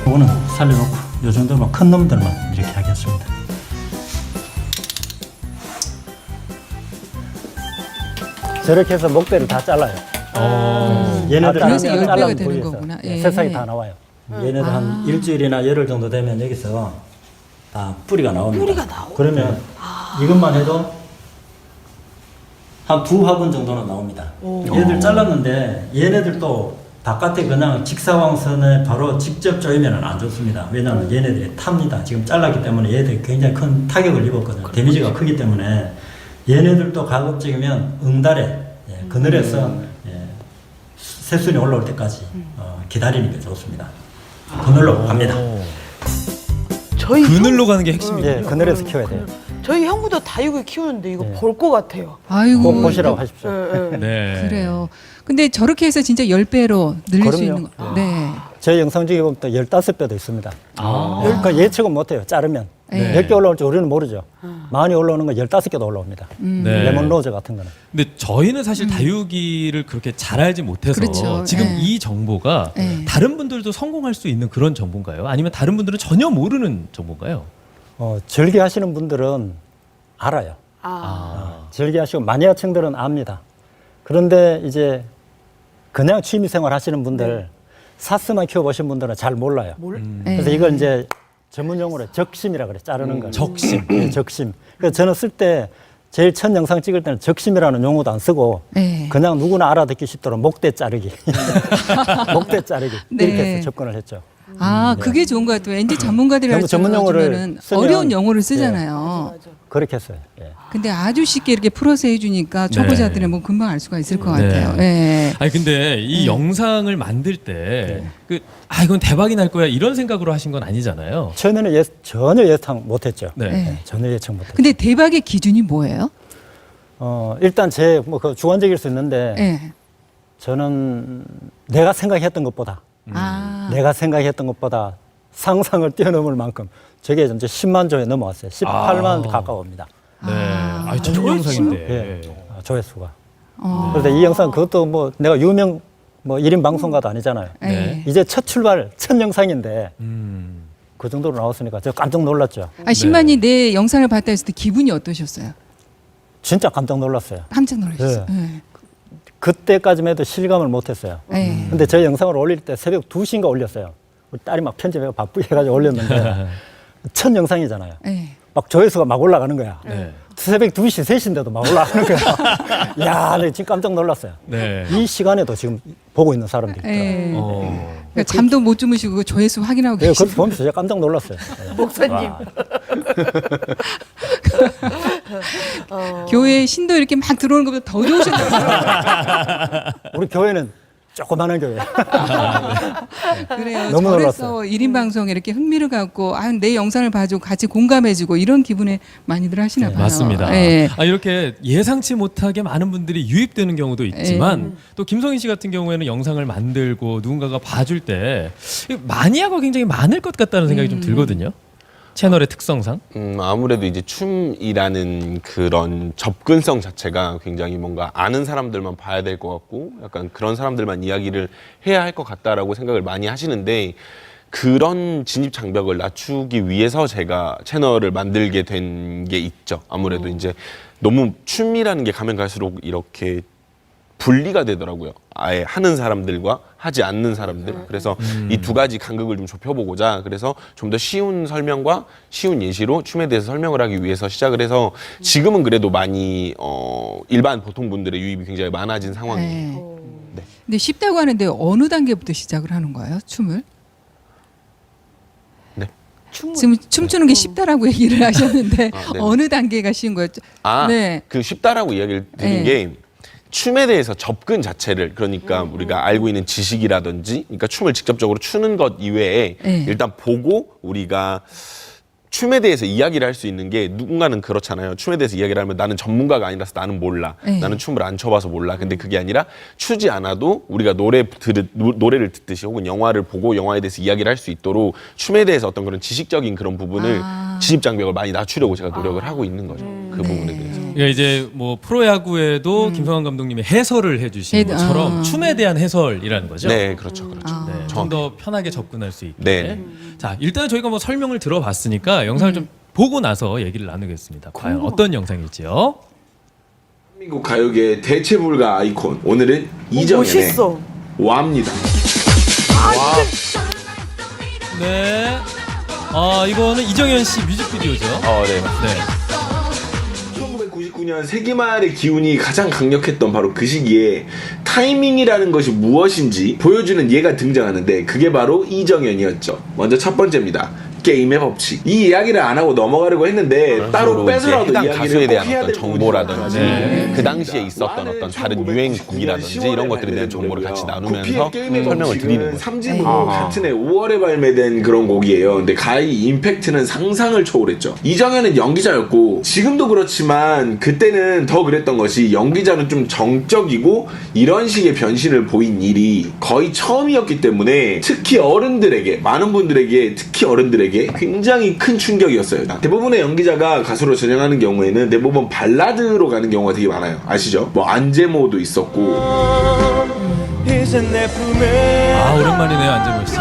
이거는 살려놓고 이 정도면 큰 놈들만 이렇게 하겠습니다. 저렇게 해서 목대를 다 잘라요. 얘네들 그래서 다 10배가 잘라놓은 되는 부위에서 거구나. 예. 새싹이 다 나와요. 얘네들 한 일주일이나 열흘 정도 되면 여기서 다 뿌리가 나옵니다. 뿌리가 나오고? 그러면 이것만 해도 한 2화분 정도는 나옵니다. 얘들 잘랐는데 얘네들도 바깥에 그냥 직사광선에 바로 직접 조이면 안 좋습니다. 왜냐하면 얘네들이 탑니다. 지금 잘랐기 때문에 얘들이 굉장히 큰 타격을 입었거든요. 데미지가 크기 때문에 얘네들도 가급적이면 응달에 그늘에서 새순이 올라올 때까지 기다리는 게 좋습니다. 그늘로 갑니다. 저희 그늘로 가는 게 핵심이에요. 예, 그늘에서 키워야 돼요. 저희 형부도 다육을 키우는데 이거 볼 것 같아요. 아이고. 꼭 보시라고 하십시오. 네. 그래요. 근데 저렇게 해서 진짜 10배로 늘릴 수 그럼요. 있는 거. 네. 제 영상 중에 보면 또 15배도 있습니다. 그러니까 예측은 못해요. 자르면. 네. 몇 개 올라올지 우리는 모르죠. 많이 올라오는 건 15개도 올라옵니다. 네. 레몬로즈 같은 거는. 근데 저희는 사실 다육이를 그렇게 잘 알지 못해서 그렇죠. 지금 네. 이 정보가 네. 다른 분들도 성공할 수 있는 그런 정보인가요? 아니면 다른 분들은 전혀 모르는 정보인가요? 절개하시는 분들은 알아요. 절개하시고 마니아층들은 압니다. 그런데 이제 그냥 취미생활 하시는 분들 사스만 키워보신 분들은 잘 몰라요. 그래서 네. 이걸 이제 전문용어로 적심이라 그래. 자르는 거. 적심. 네, 적심. 그래서 저는 쓸 때 제일 첫 영상 찍을 때는 적심이라는 용어도 안 쓰고 네. 그냥 누구나 알아듣기 쉽도록 목대 자르기. 목대 자르기. 네. 이렇게 해서 접근을 했죠. 그게 좋은 것 같아요. 왠지 전문가들이 너무 전문 용어를 는 쓰면- 어려운 용어를 쓰잖아요. 그렇게 했어요. 예. 근데 아주 쉽게 이렇게 풀어서 해주니까 초보자들은 뭐 금방 알 수가 있을 것 네. 같아요. 예. 아니 근데 이 영상을 만들 때 이건 대박이 날 거야 이런 생각으로 하신 건 아니잖아요. 처음에는 전혀 예상 못했죠. 네. 네. 전혀 예측 못했죠. 근데 대박의 기준이 뭐예요? 일단 제 뭐 그 주관적일 수 있는데 예. 저는 내가 생각했던 것보다 내가 생각했던 것보다 상상을 뛰어넘을 만큼 저게 이제 10만 조에 넘어왔어요. 18만 가까워옵니다. 네. 첫 영상인데. 예, 조회수가. 그런데 이 영상 그것도 뭐 내가 유명 뭐 1인 방송가도 아니잖아요. 네. 이제 첫 영상인데 그 정도로 나왔으니까 저 깜짝 놀랐죠. 신만이 내 영상을 봤다 했을 때 기분이 어떠셨어요? 진짜 깜짝 놀랐어요. 깜짝 놀라셨어요. 네. 그때까지만 해도 실감을 못했어요. 예. 근데 저 영상을 올릴 때 새벽 2시인가 올렸어요. 우리 딸이 막 편집해서 바쁘게 해가지고 올렸는데 첫 영상이잖아요. 예. 막 조회수가 막 올라가는 거야. 네. 새벽 2시, 3시인데도 막 올라가는 거야. 야, 내가 지금 깜짝 놀랐어요. 네. 이 시간에도 지금 보고 있는 사람들이 있더라고요. 예. 그러니까 잠도 못 주무시고 조회수 확인하고 예, 계시죠. 그걸 보면서 제가 깜짝 놀랐어요. 예. 목사님. 교회에 신도 이렇게 막 들어오는 것보다 더 좋으셨나요? 우리 교회는 조그마한 교회. 그래요. 너무 저래서 놀랐어요. 1인 방송에 이렇게 흥미를 갖고 내 영상을 봐주고 같이 공감해주고 이런 기분에 많이들 하시나 봐요. 맞습니다. 예. 이렇게 예상치 못하게 많은 분들이 유입되는 경우도 있지만 또 김성인 씨 같은 경우에는 영상을 만들고 누군가가 봐줄 때 마니아가 굉장히 많을 것 같다는 생각이 좀 들거든요. 채널의 특성상? 아무래도 이제 춤이라는 그런 접근성 자체가 굉장히 뭔가 아는 사람들만 봐야 될 것 같고 약간 그런 사람들만 이야기를 해야 할 것 같다라고 생각을 많이 하시는데 그런 진입 장벽을 낮추기 위해서 제가 채널을 만들게 된 게 있죠. 아무래도 이제 너무 춤이라는 게 가면 갈수록 이렇게 분리가 되더라고요. 아예 하는 사람들과 하지 않는 사람들. 그래서 이 두 가지 간극을 좀 좁혀보고자 그래서 좀 더 쉬운 설명과 쉬운 예시로 춤에 대해서 설명을 하기 위해서 시작을 해서 지금은 그래도 많이 일반 보통 분들의 유입이 굉장히 많아진 상황이에요. 네. 근데 쉽다고 하는데 어느 단계부터 시작을 하는 거예요? 춤을? 네. 지금 춤추는 게 쉽다라고 얘기를 하셨는데 아, 네. 어느 단계가 쉬운 거예요? 네. 그 쉽다라고 이야기를 드린 네. 게 춤에 대해서 접근 자체를 그러니까 우리가 알고 있는 지식이라든지 그러니까 춤을 직접적으로 추는 것 이외에 네. 일단 보고 우리가 춤에 대해서 이야기를 할 수 있는 게 누군가는 그렇잖아요. 춤에 대해서 이야기를 하면 나는 전문가가 아니라서 나는 몰라. 네. 나는 춤을 안 춰봐서 몰라. 근데 그게 아니라 추지 않아도 우리가 노래를 듣듯이 혹은 영화를 보고 영화에 대해서 이야기를 할 수 있도록 춤에 대해서 어떤 그런 지식적인 그런 부분을 진입 장벽을 많이 낮추려고 제가 노력을 하고 있는 거죠. 그 부분에 대해서. 그러니까 이제 뭐 프로야구에도 김성환 감독님이 해설을 해주신 것처럼 춤에 대한 해설이라는 거죠. 네, 그렇죠, 그렇죠. 네, 좀 더 편하게 접근할 수 있게. 네. 자, 일단 저희가 뭐 설명을 들어봤으니까 영상을 좀 보고 나서 얘기를 나누겠습니다. 과연 어떤 영상일지요? 한민국 가요계의 대체불가 아이콘 오늘은 이정현의 멋있어. 와입니다. 네. 아, 이거는 이정현 씨 뮤직비디오죠. 네, 맞습니다. 네. 1999년 세기말의 기운이 가장 강력했던 바로 그 시기에 타이밍이라는 것이 무엇인지 보여주는 예가 등장하는데 그게 바로 이정현이었죠. 먼저 첫 번째입니다. 게임의 법칙. 이 이야기를 안 하고 넘어가려고 했는데 따로 빼서라도 해당 이야기를 가수에 꼭 대한 해야 어떤 될 정보라든지 네. 그 당시에 있었던 어떤 다른 유행곡이라든지 이런 것들에 대한 정보를 같이 나누면서 설명을 드리는 거죠. 3집으로 같은 해 5월에 발매된 그런 곡이에요. 근데 가히 임팩트는 상상을 초월했죠. 이정현은 연기자였고 지금도 그렇지만 그때는 더 그랬던 것이 연기자는 좀 정적이고 이런 식의 변신을 보인 일이 거의 처음이었기 때문에 특히 어른들에게 많은 분들에게 특히 어른들에게 굉장히 큰 충격이었어요. 대부분의 연기자가 가수로 전향하는 경우에는 대부분 발라드로 가는 경우가 되게 많아요. 아시죠? 뭐 안재모도 있었고 아, 오랜만이네요, 안재모 씨.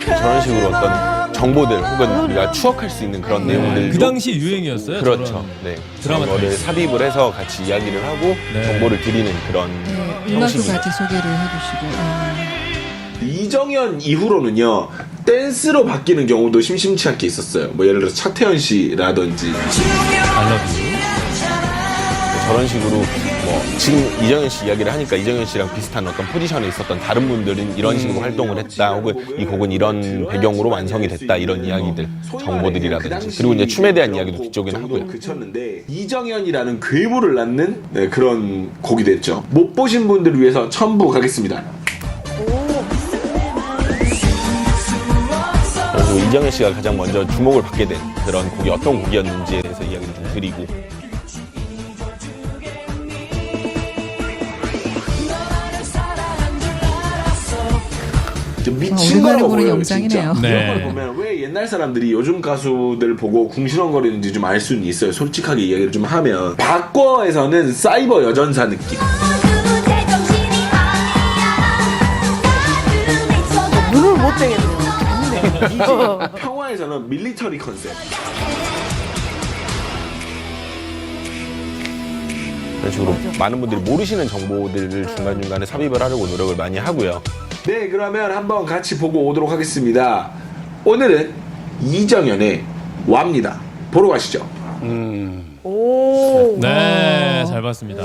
저런 식으로 어떤 정보들 혹은 우리가 추억할 수 있는 그런 내용들 그 당시 유행이었어요. 그렇죠. 저런 네. 드라마 그런 거를 삽입을 해서 같이 이야기를 하고 네. 정보를 드리는 그런 음악도 형식입니다. 같이 소개를 해주시고. 이정현 이후로는요 댄스로 바뀌는 경우도 심심치 않게 있었어요. 뭐 예를 들어서 차태현 씨라든지 알러뷰. 저런 식으로 뭐 지금 이정현 씨 이야기를 하니까 이정현 씨랑 비슷한 어떤 포지션에 있었던 다른 분들은 이런 식으로 활동을 했다 혹은 이 곡은 이런 배경으로 완성이 됐다 이런 이야기들 정보들이라든지 그리고 이제 춤에 대한 이야기도 뒤쪽에는 하고요. 그쳤는데 이정현이라는 괴물을 낳는 그런 곡이 됐죠. 못 보신 분들을 위해서 첨부 가겠습니다. 그리고 이정현 씨가 가장 먼저 주목을 받게 된 그런 곡이 어떤 곡이었는지에 대해서 이야기를 좀 드리고 미친 오랜만에 거라고 보는 보여요, 영상이네요. 진짜. 네. 이런 걸 보면 왜 옛날 사람들이 요즘 가수들 보고 궁시렁거리는지 좀 알 수는 있어요. 솔직하게 이야기를 좀 하면 박과에서는 사이버 여전사 느낌. 눈을 못 떼겠네요. 평화에서는 밀리터리 컨셉. 그런 식으로 많은 분들이 모르시는 정보들을 중간중간에 삽입을 하려고 노력을 많이 하고요. 네, 그러면 한번 같이 보고 오도록 하겠습니다. 오늘은 이정현의 와입니다. 보러 가시죠. 오. 네, 잘 봤습니다.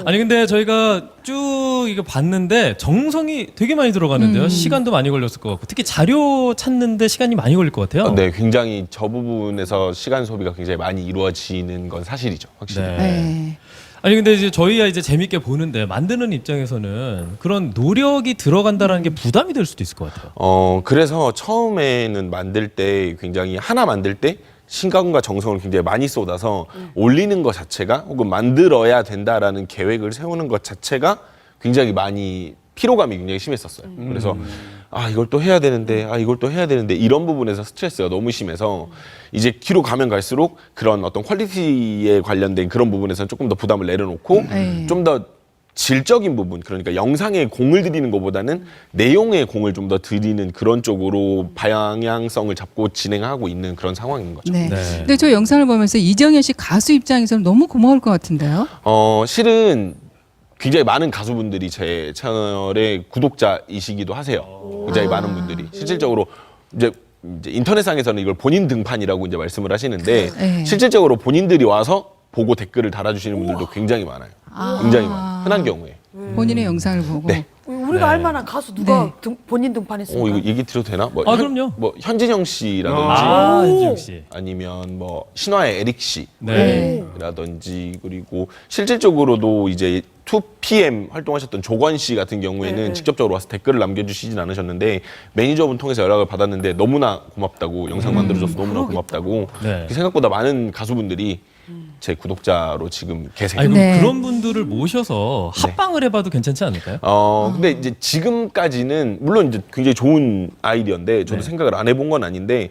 아니 근데 저희가 쭉 이거 봤는데 정성이 되게 많이 들어가는데요. 시간도 많이 걸렸을 것 같고 특히 자료 찾는데 시간이 많이 걸릴 것 같아요. 네, 굉장히 저 부분에서 시간 소비가 굉장히 많이 이루어지는 건 사실이죠, 확실히. 네. 네. 아니 근데 이제 저희가 이제 재밌게 보는데 만드는 입장에서는 그런 노력이 들어간다라는 게 부담이 될 수도 있을 것 같아요. 그래서 처음에는 만들 때 굉장히 하나 만들 때 신경과 정성을 굉장히 많이 쏟아서 올리는 것 자체가 혹은 만들어야 된다라는 계획을 세우는 것 자체가 굉장히 많이 피로감이 굉장히 심했었어요. 그래서 이걸 또 해야 되는데, 이걸 또 해야 되는데 이런 부분에서 스트레스가 너무 심해서 이제 뒤로 가면 갈수록 그런 어떤 퀄리티에 관련된 그런 부분에서는 조금 더 부담을 내려놓고 좀 더 질적인 부분, 그러니까 영상에 공을 들이는 것보다는 내용에 공을 좀 더 들이는 그런 쪽으로 방향성을 잡고 진행하고 있는 그런 상황인 거죠. 네. 근데 저 영상을 보면서 이정현 씨 가수 입장에서는 너무 고마울 것 같은데요. 실은 굉장히 많은 가수분들이 제 채널의 구독자이시기도 하세요. 굉장히 많은 분들이 실질적으로 이제 인터넷상에서는 이걸 본인 등판이라고 이제 말씀을 하시는데 네. 실질적으로 본인들이 와서 보고 댓글을 달아주시는 분들도 굉장히 많아요. 굉장히 많아요. 흔한 경우에. 본인의 영상을 보고. 네. 우리가 알 만한 가수 누가 본인 등판했습니까? 이거 얘기 드려도 되나? 그럼요. 뭐 현진영 씨라든지 현진영 씨. 아니면 뭐 신화의 에릭 네. 씨라든지 그리고 실질적으로도 이제 2PM 활동하셨던 조건 씨 같은 경우에는 직접적으로 와서 댓글을 남겨주시진 않으셨는데 매니저분 통해서 연락을 받았는데 너무나 고맙다고 영상 만들어줘서 너무나 고맙다고 네. 생각보다 많은 가수분들이 제 구독자로 지금 계세요. 그럼 네. 그런 분들을 모셔서 합방을 해봐도 괜찮지 않을까요? 근데 이제 지금까지는 물론 이제 굉장히 좋은 아이디어인데 저도 네. 생각을 안 해본 건 아닌데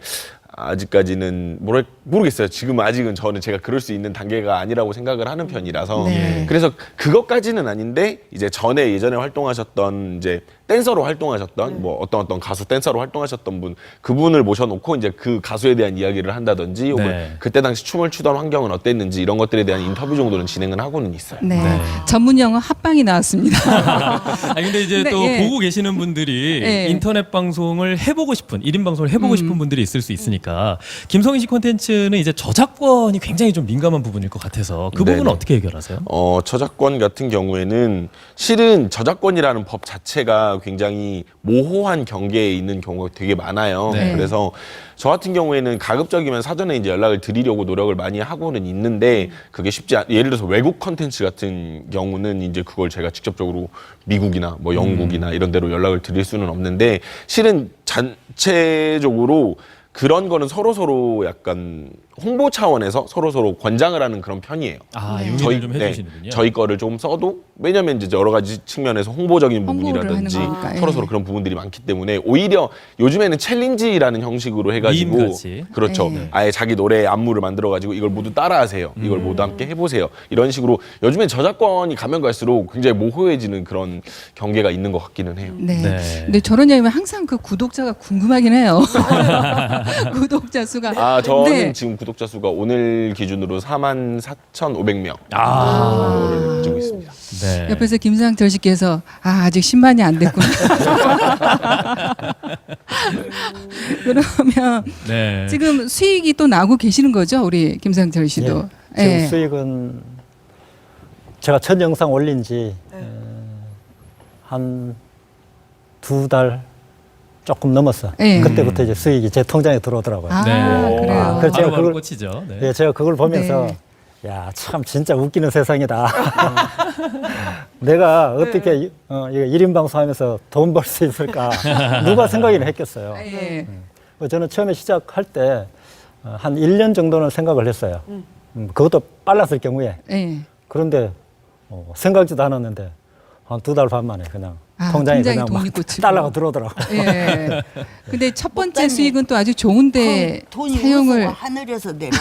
아직까지는 모르겠어요. 지금 아직은 제가 그럴 수 있는 단계가 아니라고 생각을 하는 편이라서 네. 그래서 그것까지는 아닌데 이제 예전에 활동하셨던 이제 댄서로 활동하셨던 뭐 어떤 가수 댄서로 활동하셨던 분 그분을 모셔놓고 이제 그 가수에 대한 이야기를 한다든지 혹은 네. 그때 당시 춤을 추던 환경은 어땠는지 이런 것들에 대한 인터뷰 정도는 진행은 하고는 있어요. 네. 네. 전문 용어 합방이 나왔습니다. 근데 이제 네, 또 예. 보고 계시는 분들이 예. 인터넷 방송을 해보고 싶은 1인 방송을 해보고 싶은 분들이 있을 수 있으니까 김성희 씨 콘텐츠는 이제 저작권이 굉장히 좀 민감한 부분일 것 같아서 그 부분은 네네. 어떻게 해결하세요? 저작권 같은 경우에는 실은 저작권이라는 법 자체가 굉장히 모호한 경계에 있는 경우가 되게 많아요. 네. 그래서 저 같은 경우에는 가급적이면 사전에 이제 연락을 드리려고 노력을 많이 하고는 있는데 그게 예를 들어서 외국 컨텐츠 같은 경우는 이제 그걸 제가 직접적으로 미국이나 뭐 영국이나 이런 데로 연락을 드릴 수는 없는데 실은 전체적으로 그런 거는 서로 약간 홍보 차원에서 서로 권장을 하는 그런 편이에요. 용인을 좀 해주시는군요. 저희 거를 조금 써도 왜냐면 이제 여러 가지 측면에서 홍보적인 홍보를 부분이라든지 하는 거니까, 예. 서로 그런 부분들이 많기 때문에 오히려 요즘에는 챌린지라는 형식으로 해가지고 밈같이. 그렇죠. 네. 아예 자기 노래 안무를 만들어가지고 이걸 모두 따라하세요. 이걸 모두 함께 해보세요. 이런 식으로 요즘엔 저작권이 가면 갈수록 굉장히 모호해지는 그런 경계가 있는 것 같기는 해요. 네. 네. 근데 저런 얘기면 항상 그 구독자가 궁금하긴 해요. 구독자 수가. 저는 네. 지금 구독자 수가 오늘 기준으로 44,500명 아. 정도를 가지고 있습니다. 네. 옆에서 김상철 씨께서 아직 10만이 안 됐구나. 그러면 네. 지금 수익이 또 나고 계시는 거죠, 우리 김상철 씨도. 예. 지금 예. 수익은 제가 첫 영상 올린 지 한 2달 조금 넘었어. 예. 그때부터 이제 수익이 제 통장에 들어오더라고요. 아, 네. 그래요. 그래서 제가 바로 그걸 꽂히죠. 네. 예, 제가 그걸 보면서 네. 야, 참 진짜 웃기는 세상이다. 내가 어떻게 이거 1인 방송하면서 돈 벌 수 있을까? 누가 생각이나 했겠어요. 예. 저는 처음에 시작할 때 한 1년 정도는 생각을 했어요. 그것도 빨랐을 경우에. 예. 그런데 생각지도 않았는데 한 2달 반 만에 그냥 통장에 그냥 돈이 막 꽂히고. 달러가 들어오더라고. 예. 근데 첫 번째 목사님, 수익은 또 아주 좋은데 그 돈이 사용을 어디서 하늘에서 내려.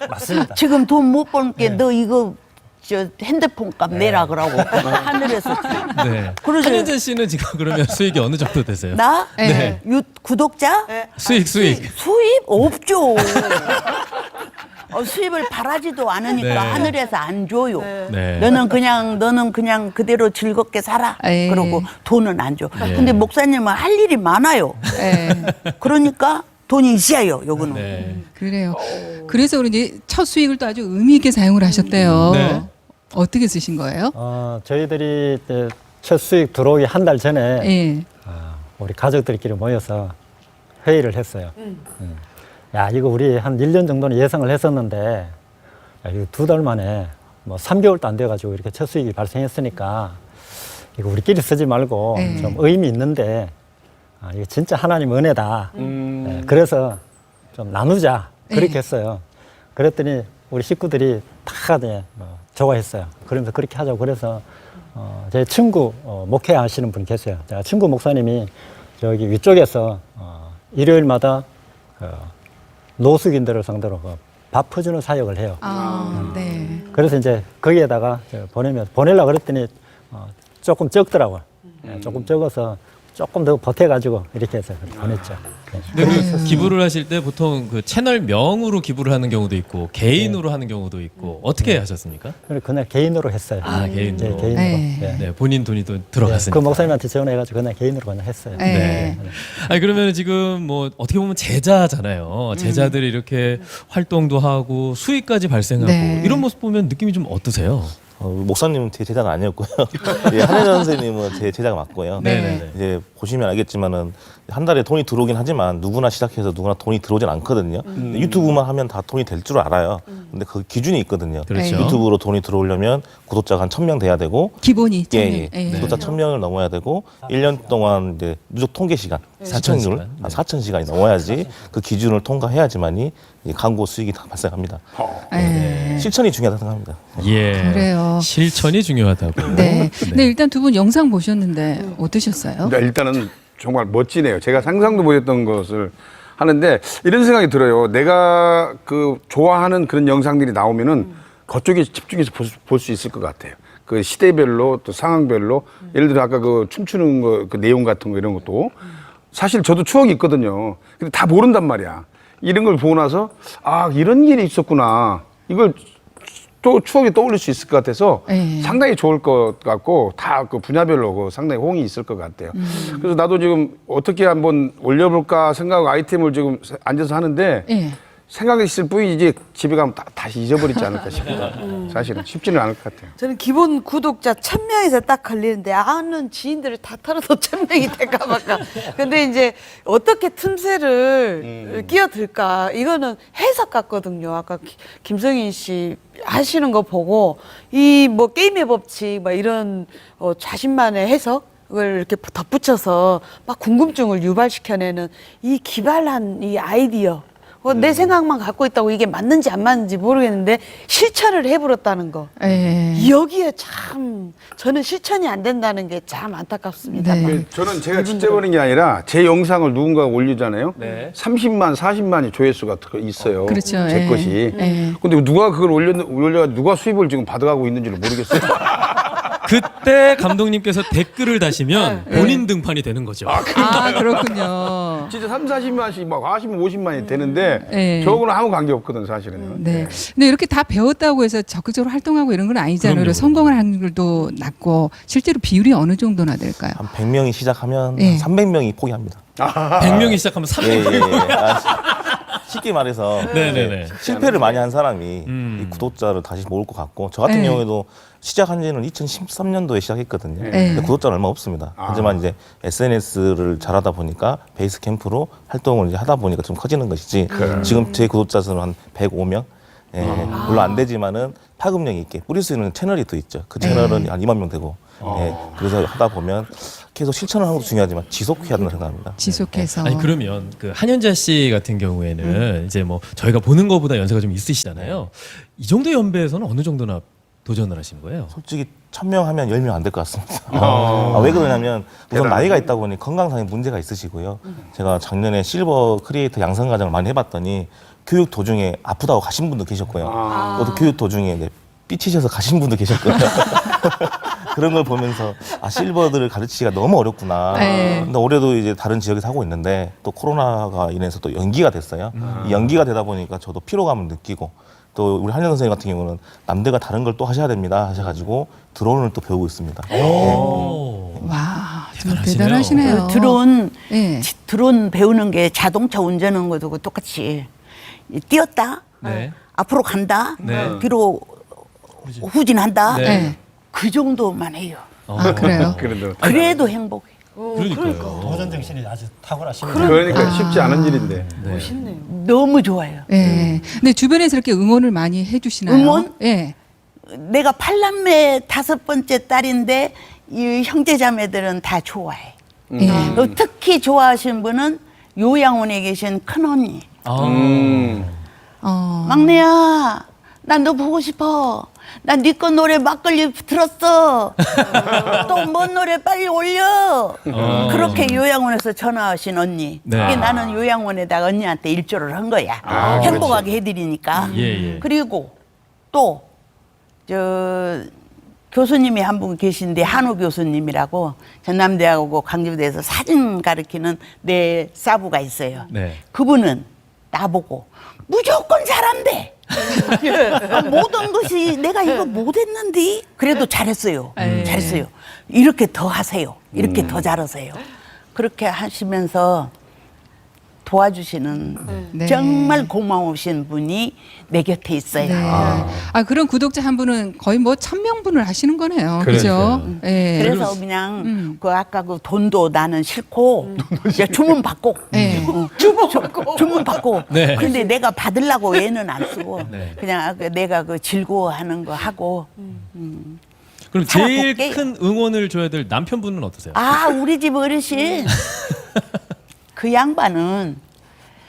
맞습니다. 지금 돈 못 벌게 너 이거 저 핸드폰 값 내라 그러고 하늘에서 네. 그러죠. 한현재 씨는 지금 그러면 수익이 어느 정도 되세요? 나 네. 구독자 수익. 수입 없죠. 수입을 바라지도 않으니까 네. 하늘에서 안 줘요. 네. 너는 그냥 그대로 즐겁게 살아. 에이. 그러고 돈은 안 줘. 네. 근데 목사님은 할 일이 많아요. 예. 그러니까 돈이 있어요. 요거는. 네. 그래요. 그래서 그런지 첫 수익을 또 아주 의미 있게 사용을 하셨대요. 네. 어떻게 쓰신 거예요? 저희들이 이제 첫 수익 들어오기 한 달 전에 예. 우리 가족들끼리 모여서 회의를 했어요. 야, 이거 우리 한 1년 정도는 예상을 했었는데 야, 이거 2달 만에 뭐 3개월도 안 돼가지고 이렇게 첫 수익이 발생했으니까 이거 우리끼리 쓰지 말고 네. 좀 의미 있는데 이거 진짜 하나님 은혜다. 네, 그래서 좀 나누자. 그렇게 네. 했어요. 그랬더니 우리 식구들이 다 뭐 좋아했어요. 그러면서 그렇게 하자고 그래서 제 친구 목회하시는 분 계세요. 제가 친구 목사님이 저기 위쪽에서 일요일마다 노숙인들을 상대로 밥 퍼주는 사역을 해요. 네. 그래서 이제 거기에다가 보내려고 그랬더니 조금 적더라고요. 조금 적어서 조금 더 보태가지고 이렇게 해서 보냈죠. 근데 그 기부를 하실 때 보통 그 채널명으로 기부를 하는 경우도 있고 개인으로 하는 경우도 있고 어떻게 하셨습니까? 그래서 그날 개인으로 했어요. 개인으로. 개인으로. 네. 네, 본인 돈이 또 들어갔으니까. 그 목사님한테 전화해가지고 그날 개인으로 그냥 했어요. 네. 아니 그러면 지금 뭐 어떻게 보면 제자잖아요. 제자들이 이렇게 활동도 하고 수익까지 발생하고 네. 이런 모습 보면 느낌이 좀 어떠세요? 목사님은 제 제자가 아니었고요. 예, 한혜전 선생님은 제 제자가 맞고요. 네. 이제 보시면 알겠지만은 한 달에 돈이 들어오긴 하지만 누구나 시작해서 누구나 돈이 들어오진 않거든요. 유튜브만 하면 다 돈이 될 줄 알아요. 근데 그 기준이 있거든요. 그렇죠. 유튜브로 돈이 들어오려면 구독자가 한 1,000명 돼야 되고 기본이 예, 예. 구독자 1,000명을 넘어야 되고 1년 동안 이제 누적 통계 시간, 시청률 4,000시간이 넘어야지 그 기준을 통과해야지만이 이 광고 수익이 다 발생합니다. 예. 실천이 중요하다고 생각합니다. 예. 그래요. 실천이 중요하다고. 네. 근데 일단 두 분 영상 보셨는데 어떠셨어요? 근데 일단은 정말 멋지네요. 제가 상상도 못했던 것을 하는데 이런 생각이 들어요. 내가 그 좋아하는 그런 영상들이 나오면은 그쪽에 집중해서 볼 수 있을 것 같아요. 그 시대별로 또 상황별로 예를 들어 아까 그 춤추는 거 그 내용 같은 거 이런 것도 사실 저도 추억이 있거든요. 근데 다 모른단 말이야. 이런 걸 보고 나서 아 이런 일이 있었구나. 이걸 또 추억이 떠올릴 수 있을 것 같아서 네. 상당히 좋을 것 같고 다 그 분야별로 그 상당히 호응이 있을 것 같아요. 그래서 나도 지금 어떻게 한번 올려볼까 생각하고 아이템을 지금 앉아서 하는데 예. 생각이 있을 뿐이지 이제 집에 가면 다시 잊어버리지 않을까 싶어요. 사실은 쉽지는 않을 것 같아요. 저는 기본 구독자 1000명에서 딱 걸리는데 아는 지인들을 다 털어도 1000명이 될까 말까. 근데 이제 어떻게 틈새를 끼어들까 이거는 해석 같거든요. 아까 김성인 씨 하시는 거 보고 이 뭐 게임의 법칙 막 이런 자신만의 해석을 이렇게 덧붙여서 막 궁금증을 유발시켜내는 이 기발한 이 아이디어. 내 생각만 갖고 있다고 이게 맞는지 안 맞는지 모르겠는데 실천을 해버렸다는 거. 예. 여기에 참 저는 실천이 안 된다는 게 참 안타깝습니다. 네. 저는 제가 찢어버린 게 아니라 제 영상을 누군가가 올리잖아요. 네. 30만, 40만이 조회수가 있어요. 그렇죠. 제 예. 것이. 예. 근데 누가 그걸 올려 누가 수입을 지금 받아가고 있는지를 모르겠어요. 그때 감독님께서 댓글을 다시면 본인 등판이 되는 거죠. 아, 그렇군요. 진짜 3, 40만씩 막 40만, 50만이 되는데 네. 저거는 아무 관계 없거든 사실은. 네. 근데 이렇게 다 배웠다고 해서 적극적으로 활동하고 이런 건 아니잖아요. 그럼요. 성공을 하는 글도 낮고 실제로 비율이 어느 정도나 될까요? 한 100명이 시작하면 예. 300명이 포기합니다. 100명이 시작하면 300명. 쉽게 말해서 네네네. 실패를 많이 한 사람이 이 구독자를 다시 모을 것 같고 저 같은 네. 경우에도 시작한 지는 2013년도에 시작했거든요. 네. 근데 구독자는 얼마 없습니다. 하지만 이제 SNS를 잘하다 보니까 베이스 캠프로 활동을 이제 하다 보니까 좀 커지는 것이지 지금 제 구독자 수는 한 105명. 예, 물론 안 되지만은 파급력 있게 뿌릴 수 있는 채널이 또 있죠. 그 채널은 한 2만 명 되고. 예, 그래서 하다 보면 계속 실천을 하는 것도 중요하지만 지속해야 된다고 생각합니다. 지속해서. 아니 그러면 그 한현자 씨 같은 경우에는 이제 뭐 저희가 보는 것보다 연세가 좀 있으시잖아요. 이 정도 연배에서는 어느 정도나 도전을 하신 거예요? 솔직히 1,000명 하면 10명 안 될 것 같습니다. 왜 그러냐면 우선 나이가 있다 보니 건강상의 문제가 있으시고요. 제가 작년에 실버 크리에이터 양성 과정을 많이 해봤더니 교육 도중에 아프다고 가신 분도 계셨고요. 또 교육 도중에 네, 삐치셔서 가신 분도 계셨고요. 그런 걸 보면서 아 실버들을 가르치기가 너무 어렵구나. 네. 근데 올해도 이제 다른 지역에서 하고 있는데 또 코로나가 인해서 또 연기가 됐어요. 이 연기가 되다 보니까 저도 피로감을 느끼고 또 우리 한현 선생님 같은 경우는 남들과 다른 걸 또 하셔야 됩니다 하셔가지고 드론을 또 배우고 있습니다. 와, 정말 대단하시네요. 대단하시네요. 예. 드론 배우는 게 자동차 운전하는 것도 똑같이 뛰었다, 네. 앞으로 간다, 네. 뒤로 후진한다. 네. 그 정도만 해요. 아, 그래요? 그래도 행복해. 그러니까요. 도전 정신이 아주 탁월하시네요. 그러니까 쉽지 않은 일인데. 멋있네요. 너무 좋아요. 예. 근데 주변에서 이렇게 응원을 많이 해주시나요? 응원? 예. 내가 8남매 5번째 딸인데 이 형제자매들은 다 좋아해. 예. 특히 좋아하시는 분은 요양원에 계신 큰언니. 어. 막내야, 난 너 보고 싶어. 나 네 거 노래 막걸리 들었어. 또 뭔 노래 빨리 올려. 그렇게 요양원에서 전화하신 언니. 네. 그게 나는 요양원에다가 언니한테 일조를 한 거야. 행복하게 해드리니까. 예. 그리고 또 교수님이 한 분 계신데 한우 교수님이라고 전남대하고 강주대에서 사진 가르치는 내 사부가 있어요. 네. 그분은 나보고 무조건 잘한대. 모든 것이 내가 이거 못했는데 그래도 잘했어요. 잘했어요. 이렇게 더 하세요. 이렇게 더 잘하세요. 그렇게 하시면서 도와주시는 네. 정말 고마우신 분이 내 곁에 있어요. 네. 아, 그런 구독자 한 분은 거의 뭐 1000명분을 하시는 거네요. 그러니까요. 그죠? 예. 그래서 그냥 그 아까 그 돈도 나는 싫고 그냥 주문 받고 네. 주문 받고 네. 근데 내가 받으려고 애는 안 쓰고 네. 그냥 내가 그 즐거워하는 거 하고 그럼 제일 살아볼게요. 큰 응원을 줘야 될 남편분은 어떠세요? 아 우리 집 어르신 그 양반은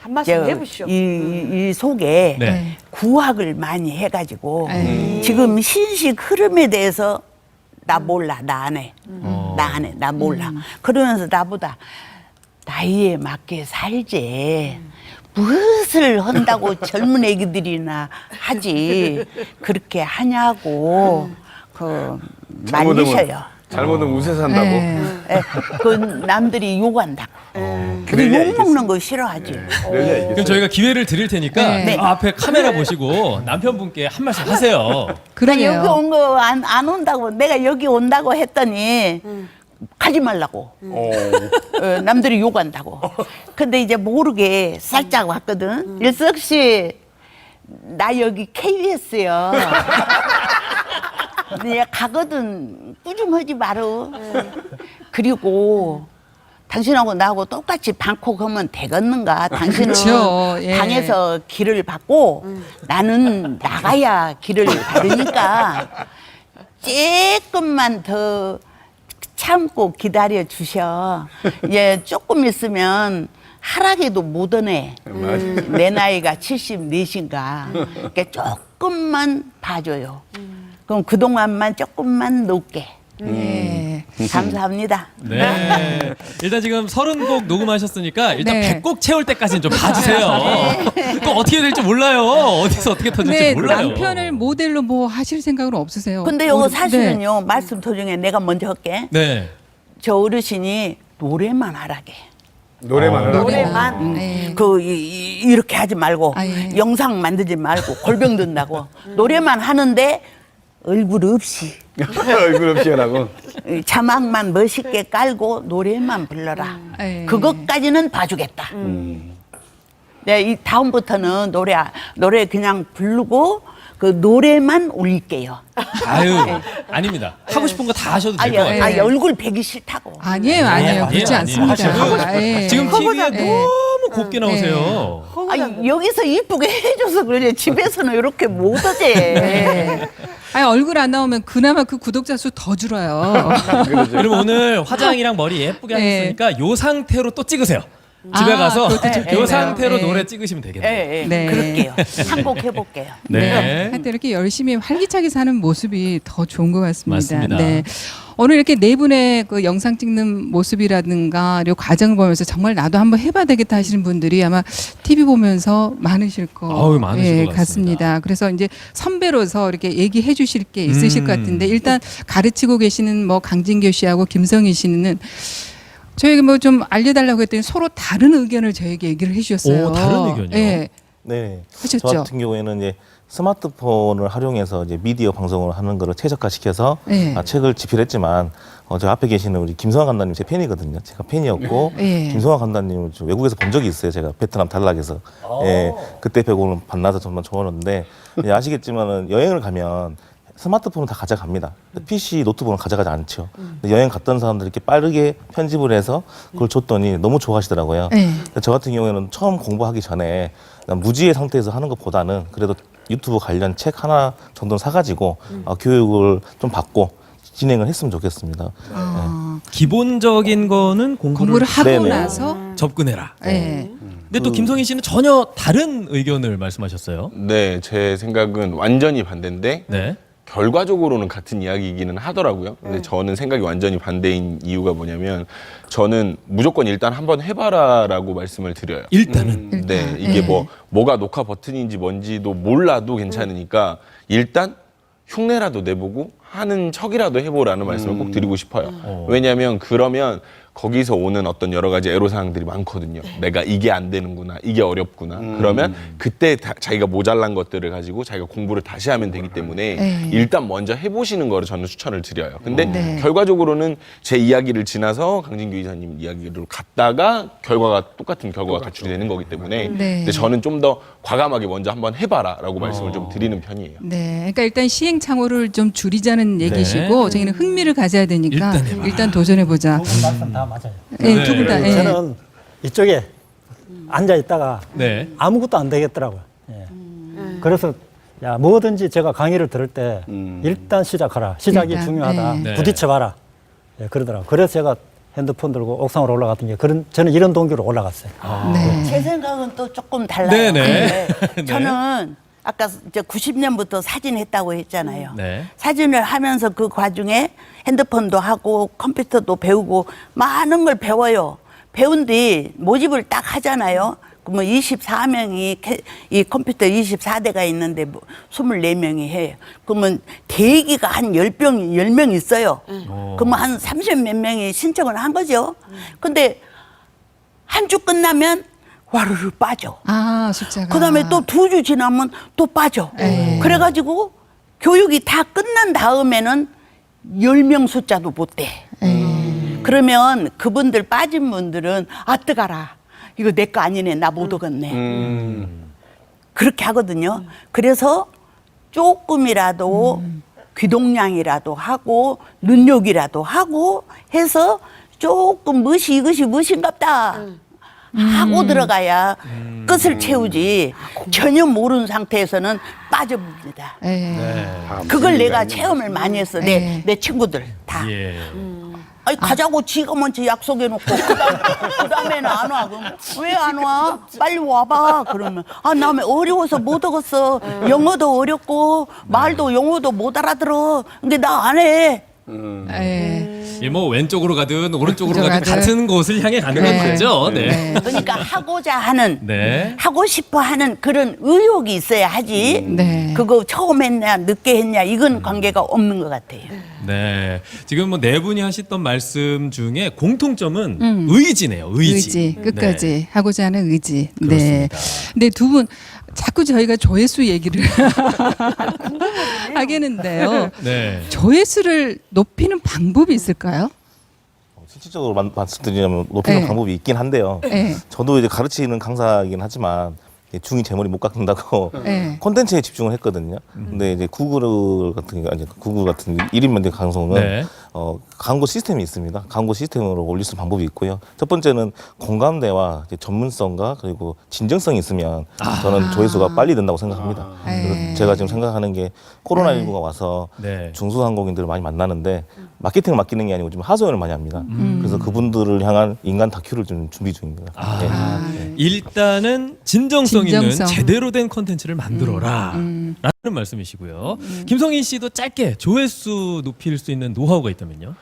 한 말씀 저, 해보시오. 이 속에 네. 구학을 많이 해가지고 네. 지금 신식 흐름에 대해서 나 몰라 나 안 해. 나 안 해. 나 몰라. 그러면서 나보다 나이에 맞게 살지. 무엇을 한다고 젊은 애기들이나 하지 그렇게 하냐고 그 말리셔요. 잘못하면 우세 산다고. 네. 예, 그 남들이 욕한다고. 근데 그래야 욕 먹는 거 싫어하지. 그럼 저희가 기회를 드릴 테니까 네. 앞에 카메라 보시고 남편분께 한 말씀 하세요. 나 여기 그러게요. 온 거 안 온다고 내가 여기 온다고 했더니 가지 말라고. 남들이 욕한다고. 근데 이제 모르게 살짝 왔거든. 일석 씨, 나 여기 KBS요. 내가 가거든. 꾸중하지 말어. 그리고 당신하고 나하고 똑같이 방콕 하면 되겠는가? 당신은 그렇죠. 예. 방에서 길을 받고 나는 나가야 길을 받으니까 조금만 더 참고 기다려 주셔. 예, 조금 있으면 하락에도 못 오네. 내 나이가 74인가. 그러니까 조금만 봐줘요. 그럼 그동안만 조금만 놓게. 네. 감사합니다. 네. 일단 지금 30곡 녹음하셨으니까 일단 네. 100곡 채울 때까지는 좀 봐주세요. 또 어떻게 될지 몰라요. 어디서 어떻게 터질지 네, 몰라요. 남편을 모델로 뭐 하실 생각은 없으세요? 근데 이거 우리- 사실은요, 말씀 도중에 내가 먼저 할게. 네. 저 어르신이 노래만 하라게. 노래만 하라고. 노래만. 네. 이렇게 하지 말고, 아, 예. 영상 만들지 말고, 골병 든다고. 노래만 하는데, 얼굴 없이. 얼굴 없이 하라고. 자막만 멋있게 깔고, 노래만 불러라. 예. 그것까지는 봐주겠다. 네, 이 다음부터는 노래 그냥 부르고, 그 노래만 올릴게요. 아유, 아닙니다. 하고 싶은 거 다 하셔도 될 것 같아요. 아니, 얼굴 뵈기 싫다고. 아니에요, 아니에요. 그렇지 않습니다. 예. 지금 TV가 네. 너무 곱게 나오세요. 아니, 여기서 이쁘게 해줘서 그러지. 집에서는 이렇게 못 하지. 네. 아니, 얼굴 안 나오면 그나마 그 구독자 수 더 줄어요. 그럼 오늘 화장이랑 머리 예쁘게 네. 하셨으니까 요 상태로 또 찍으세요. 집에 아, 가서 그것도 요 좋겠네요. 상태로 네. 노래 찍으시면 되겠네요. 예, 예. 네. 그럴게요. 참고해볼게요. 네. 하여튼 이렇게 열심히 활기차게 사는 모습이 더 좋은 것 같습니다. 맞습니다. 네. 오늘 이렇게 네 분의 그 영상 찍는 모습이라든가 이 과정을 보면서 정말 나도 한번 해봐야 되겠다 하시는 분들이 아마 TV 보면서 많으실 것 어우, 많으실 것 같습니다. 그래서 이제 선배로서 이렇게 얘기해 주실 게 있으실 것 같은데 일단 가르치고 계시는 뭐 강진교 씨하고 김성희 씨는 저에게 뭐 좀 알려달라고 했더니 서로 다른 의견을 저에게 얘기를 해주셨어요. 오, 다른 의견이요? 네. 네. 하셨죠? 저 같은 경우에는 이제 스마트폰을 활용해서 이제 미디어 방송을 하는 거를 최적화시켜서 네. 책을 집필했지만 저 앞에 계시는 우리 김성환 감독님 제 팬이거든요. 제가 팬이었고 네. 김성환 감독님을 좀 외국에서 본 적이 있어요. 제가 베트남 달락에서 예, 그때 뵈고는 만나서 정말 좋았는데 아시겠지만은 여행을 가면 스마트폰은 다 가져갑니다. PC, 노트북은 가져가지 않죠. 근데 여행 갔던 사람들이 이렇게 빠르게 편집을 해서 그걸 줬더니 너무 좋아하시더라고요. 네. 저 같은 경우에는 처음 공부하기 전에 그냥 무지의 상태에서 하는 것보다는 그래도 유튜브 관련 책 하나 정도는 사가지고 교육을 좀 받고 진행을 했으면 좋겠습니다. 기본적인 거는 공부를 하고 네네. 나서 접근해라. 네. 근데 또 김성희 씨는 전혀 다른 의견을 말씀하셨어요. 네, 제 생각은 완전히 반대인데 네. 결과적으로는 같은 이야기이기는 하더라고요. 근데 저는 생각이 완전히 반대인 이유가 뭐냐면 저는 무조건 일단 한번 해봐라라고 말씀을 드려요. 일단은 네, 이게 뭐가 녹화 버튼인지 뭔지도 몰라도 괜찮으니까 일단 흉내라도 내보고 하는 척이라도 해보라는 말씀을 꼭 드리고 싶어요. 왜냐하면 그러면 거기서 오는 어떤 여러 가지 애로사항들이 많거든요. 내가 이게 안 되는구나, 이게 어렵구나. 그러면 그때 자기가 모자란 것들을 가지고 자기가 공부를 다시 하면 되기 때문에 일단 먼저 해보시는 거를 저는 추천을 드려요. 근데 결과적으로는 제 이야기를 지나서 강진규 이사님 이야기로 갔다가 똑같은 결과가 도출이 되는 거기 때문에 근데 저는 좀 더 과감하게 먼저 한번 해봐라라고 말씀을 좀 드리는 편이에요. 네, 그러니까 일단 시행착오를 좀 줄이자는 얘기시고 저희는 흥미를 가져야 되니까 일단 도전해 보자. 두 분 말씀 다 맞아요. 네, 두 분 다. 예. 저는 이쪽에 앉아 있다가 네. 아무것도 안 되겠더라고요. 예. 그래서 야 뭐든지 제가 강의를 들을 때 일단 시작하라. 시작이 일단, 중요하다. 네. 부딪혀봐라. 예, 그러더라고요. 그래서 제가 핸드폰 들고 옥상으로 올라갔던 게 저는 이런 동기로 올라갔어요. 네. 제 생각은 또 조금 달라요. 네네. 네. 저는 아까 이제 90년부터 사진 했다고 했잖아요. 네. 사진을 하면서 그 과정에 핸드폰도 하고 컴퓨터도 배우고 많은 걸 배워요. 배운 뒤 모집을 딱 하잖아요. 그러면 24명이 이 컴퓨터 24대가 있는데 24명이 해요. 그러면 대기가 한 10명 있어요. 그러면 한 30몇 명이 신청을 한 거죠. 근데 한 주 끝나면 와르르 빠져. 아, 숫자가. 그다음에 또 2주 지나면 또 빠져. 그래가지고 교육이 다 끝난 다음에는 10명 숫자도 못 돼. 그러면 그분들 빠진 분들은 아 뜨가라. 이거 내 거 아니네. 나 못 오겠네. 그렇게 하거든요. 그래서 조금이라도 귀동량이라도 하고 눈욕이라도 하고 해서 조금 무엇이 이것이 무엇인갑다. 하고 들어가야 끝을 채우지 전혀 모르는 상태에서는 빠져봅니다. 그걸 내가 체험을 많이 했어. 내 친구들 다. 예. 아니 가자고 지가 먼저 약속해놓고 그다음에는 안 와. 그럼 왜 안 와? 빨리 와봐. 그러면 아 나 어려워서 못 오겠어. 영어도 어렵고 말도 영어도 못 알아들어. 근데 나 안 해. 예, 뭐 왼쪽으로 가든 오른쪽으로 가든 가든. 같은 곳을 향해 가는 건 맞죠? 네. 그러니까 하고자 하는 네. 하고 싶어 하는 그런 의욕이 있어야 하지. 네. 그거 처음 했냐 늦게 했냐 이건 관계가 없는 것 같아요. 네. 지금 뭐 네 분이 하셨던 말씀 중에 공통점은 의지네요. 의지. 끝까지 네. 하고자 하는 의지. 그렇습니다. 네. 근데 두 분 자꾸 저희가 조회수 얘기를 하겠는데요. 네. 조회수를 높이는 방법이 있을까요? 실질적으로 말씀드리자면 높이는 네. 방법이 있긴 한데요. 네. 저도 이제 가르치는 강사이긴 하지만 중이 제 머리 못 깎는다고 네. 콘텐츠에 집중을 했거든요. 근데 이제 구글 같은 1인 만들 방송은 네. 광고 시스템이 있습니다. 광고 시스템으로 올릴 수 있는 방법이 있고요. 첫 번째는 공감대와 이제 전문성과 그리고 진정성이 있으면 저는 조회수가 빨리 된다고 생각합니다. 그래서 제가 지금 생각하는 게 코로나19가 와서 네. 중소상공인들을 많이 만나는데 마케팅을 맡기는 게 아니고 지금 하소연을 많이 합니다. 그래서 그분들을 향한 인간 다큐를 좀 준비 중입니다. 네. 일단은 진정성 있는 진정성. 제대로 된 컨텐츠를 만들어라 라는 말씀이시고요. 김성인 씨도 짧게 조회수 높일 수 있는 노하우가 있다면요?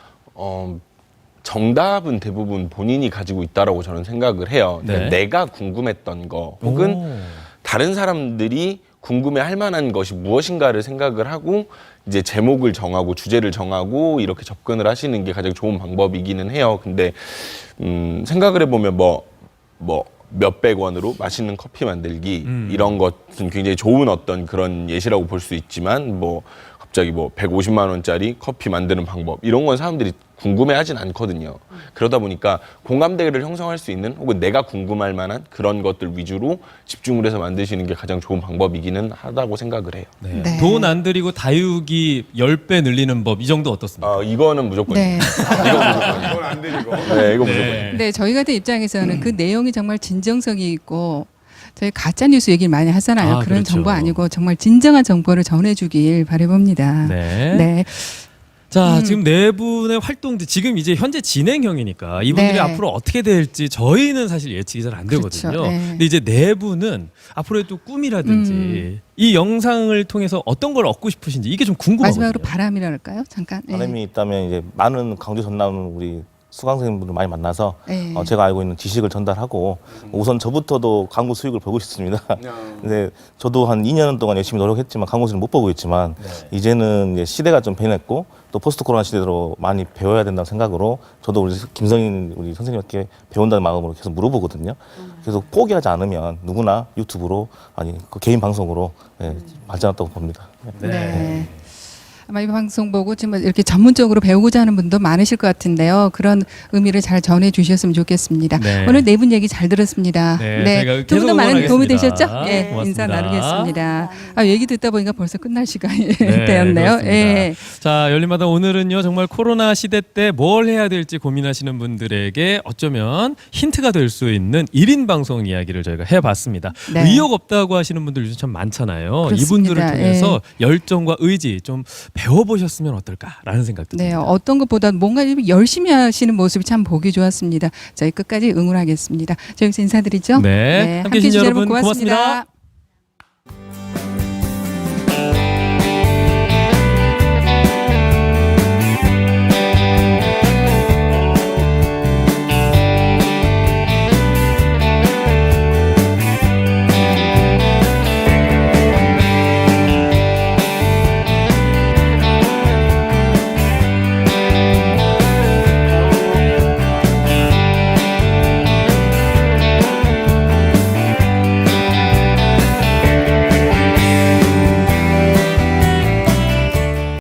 정답은 대부분 본인이 가지고 있다라고 저는 생각을 해요. 네. 내가 궁금했던 거 혹은 오. 다른 사람들이 궁금해할 만한 것이 무엇인가를 생각을 하고 이제 제목을 정하고 주제를 정하고 이렇게 접근을 하시는 게 가장 좋은 방법이기는 해요. 근데 생각을 해보면 뭐 몇백 원으로 맛있는 커피 만들기 이런 것은 굉장히 좋은 어떤 그런 예시라고 볼 수 있지만 뭐 갑자기 뭐 150만 원짜리 커피 만드는 방법 이런 건 사람들이 궁금해하진 않거든요. 그러다 보니까 공감대를 형성할 수 있는 혹은 내가 궁금할 만한 그런 것들 위주로 집중을 해서 만드시는 게 가장 좋은 방법이기는 하다고 생각을 해요. 네. 네. 돈 안 들이고 다육이 10배 늘리는 법 이 정도 어떻습니까? 이거는 무조건. 네. 이건 안 드리고. 네, 이거 무조건. 네. 네, 저희 같은 입장에서는 그 내용이 정말 진정성이 있고 저희 가짜 뉴스 얘기를 많이 하잖아요. 그런 그렇죠. 정보 아니고 정말 진정한 정보를 전해주길 바라봅니다. 네. 네. 자, 지금 네 분의 활동들 지금 이제 현재 진행형이니까 이분들이 네. 앞으로 어떻게 될지 저희는 사실 예측이 잘 안 되거든요. 그렇죠. 네. 근데 이제 네 분은 앞으로의 또 꿈이라든지 이 영상을 통해서 어떤 걸 얻고 싶으신지 이게 좀 궁금하거든요. 마지막으로 바람이랄까요? 잠깐. 네. 바람이 있다면 이제 많은 강주 전남 우리 수강생분들 많이 만나서 네. 제가 알고 있는 지식을 전달하고 우선 저부터도 광고 수익을 보고 싶습니다. 근데 저도 한 2년 동안 열심히 노력했지만 광고 수익을 못 보고 있지만 이제는 이제 시대가 좀 변했고 또 포스트 코로나 시대로 많이 배워야 된다는 생각으로 저도 우리 김성인 우리 선생님께 배운다는 마음으로 계속 물어보거든요. 그래서 포기하지 않으면 누구나 유튜브로 아니 그 개인 방송으로 발전했다고 봅니다. 네. 아마 이 방송 보고 지금 이렇게 전문적으로 배우고자 하는 분도 많으실 것 같은데요. 그런 의미를 잘 전해 주셨으면 좋겠습니다. 네. 오늘 네 분 얘기 잘 들었습니다. 네, 저희가 두 분도 계속 많은 도움이 되셨죠? 응원하겠습니다. 예, 고맙습니다. 인사 나누겠습니다. 얘기 듣다 보니까 벌써 끝날 시간이 네, 되었네요. 그렇습니다. 예. 자, 열린마당 오늘은요 정말 코로나 시대 때 뭘 해야 될지 고민하시는 분들에게 어쩌면 힌트가 될 수 있는 1인 방송 이야기를 저희가 해봤습니다. 네. 의욕 없다고 하시는 분들 요즘 참 많잖아요. 그렇습니다. 이분들을 통해서 열정과 의지 좀 배워보셨으면 어떨까라는 생각 듭니다. 네, 어떤 것보다 뭔가 열심히 하시는 모습이 참 보기 좋았습니다. 저희 끝까지 응원하겠습니다. 저희 여기서 인사드리죠. 네, 함께해 주신 여러분 고맙습니다.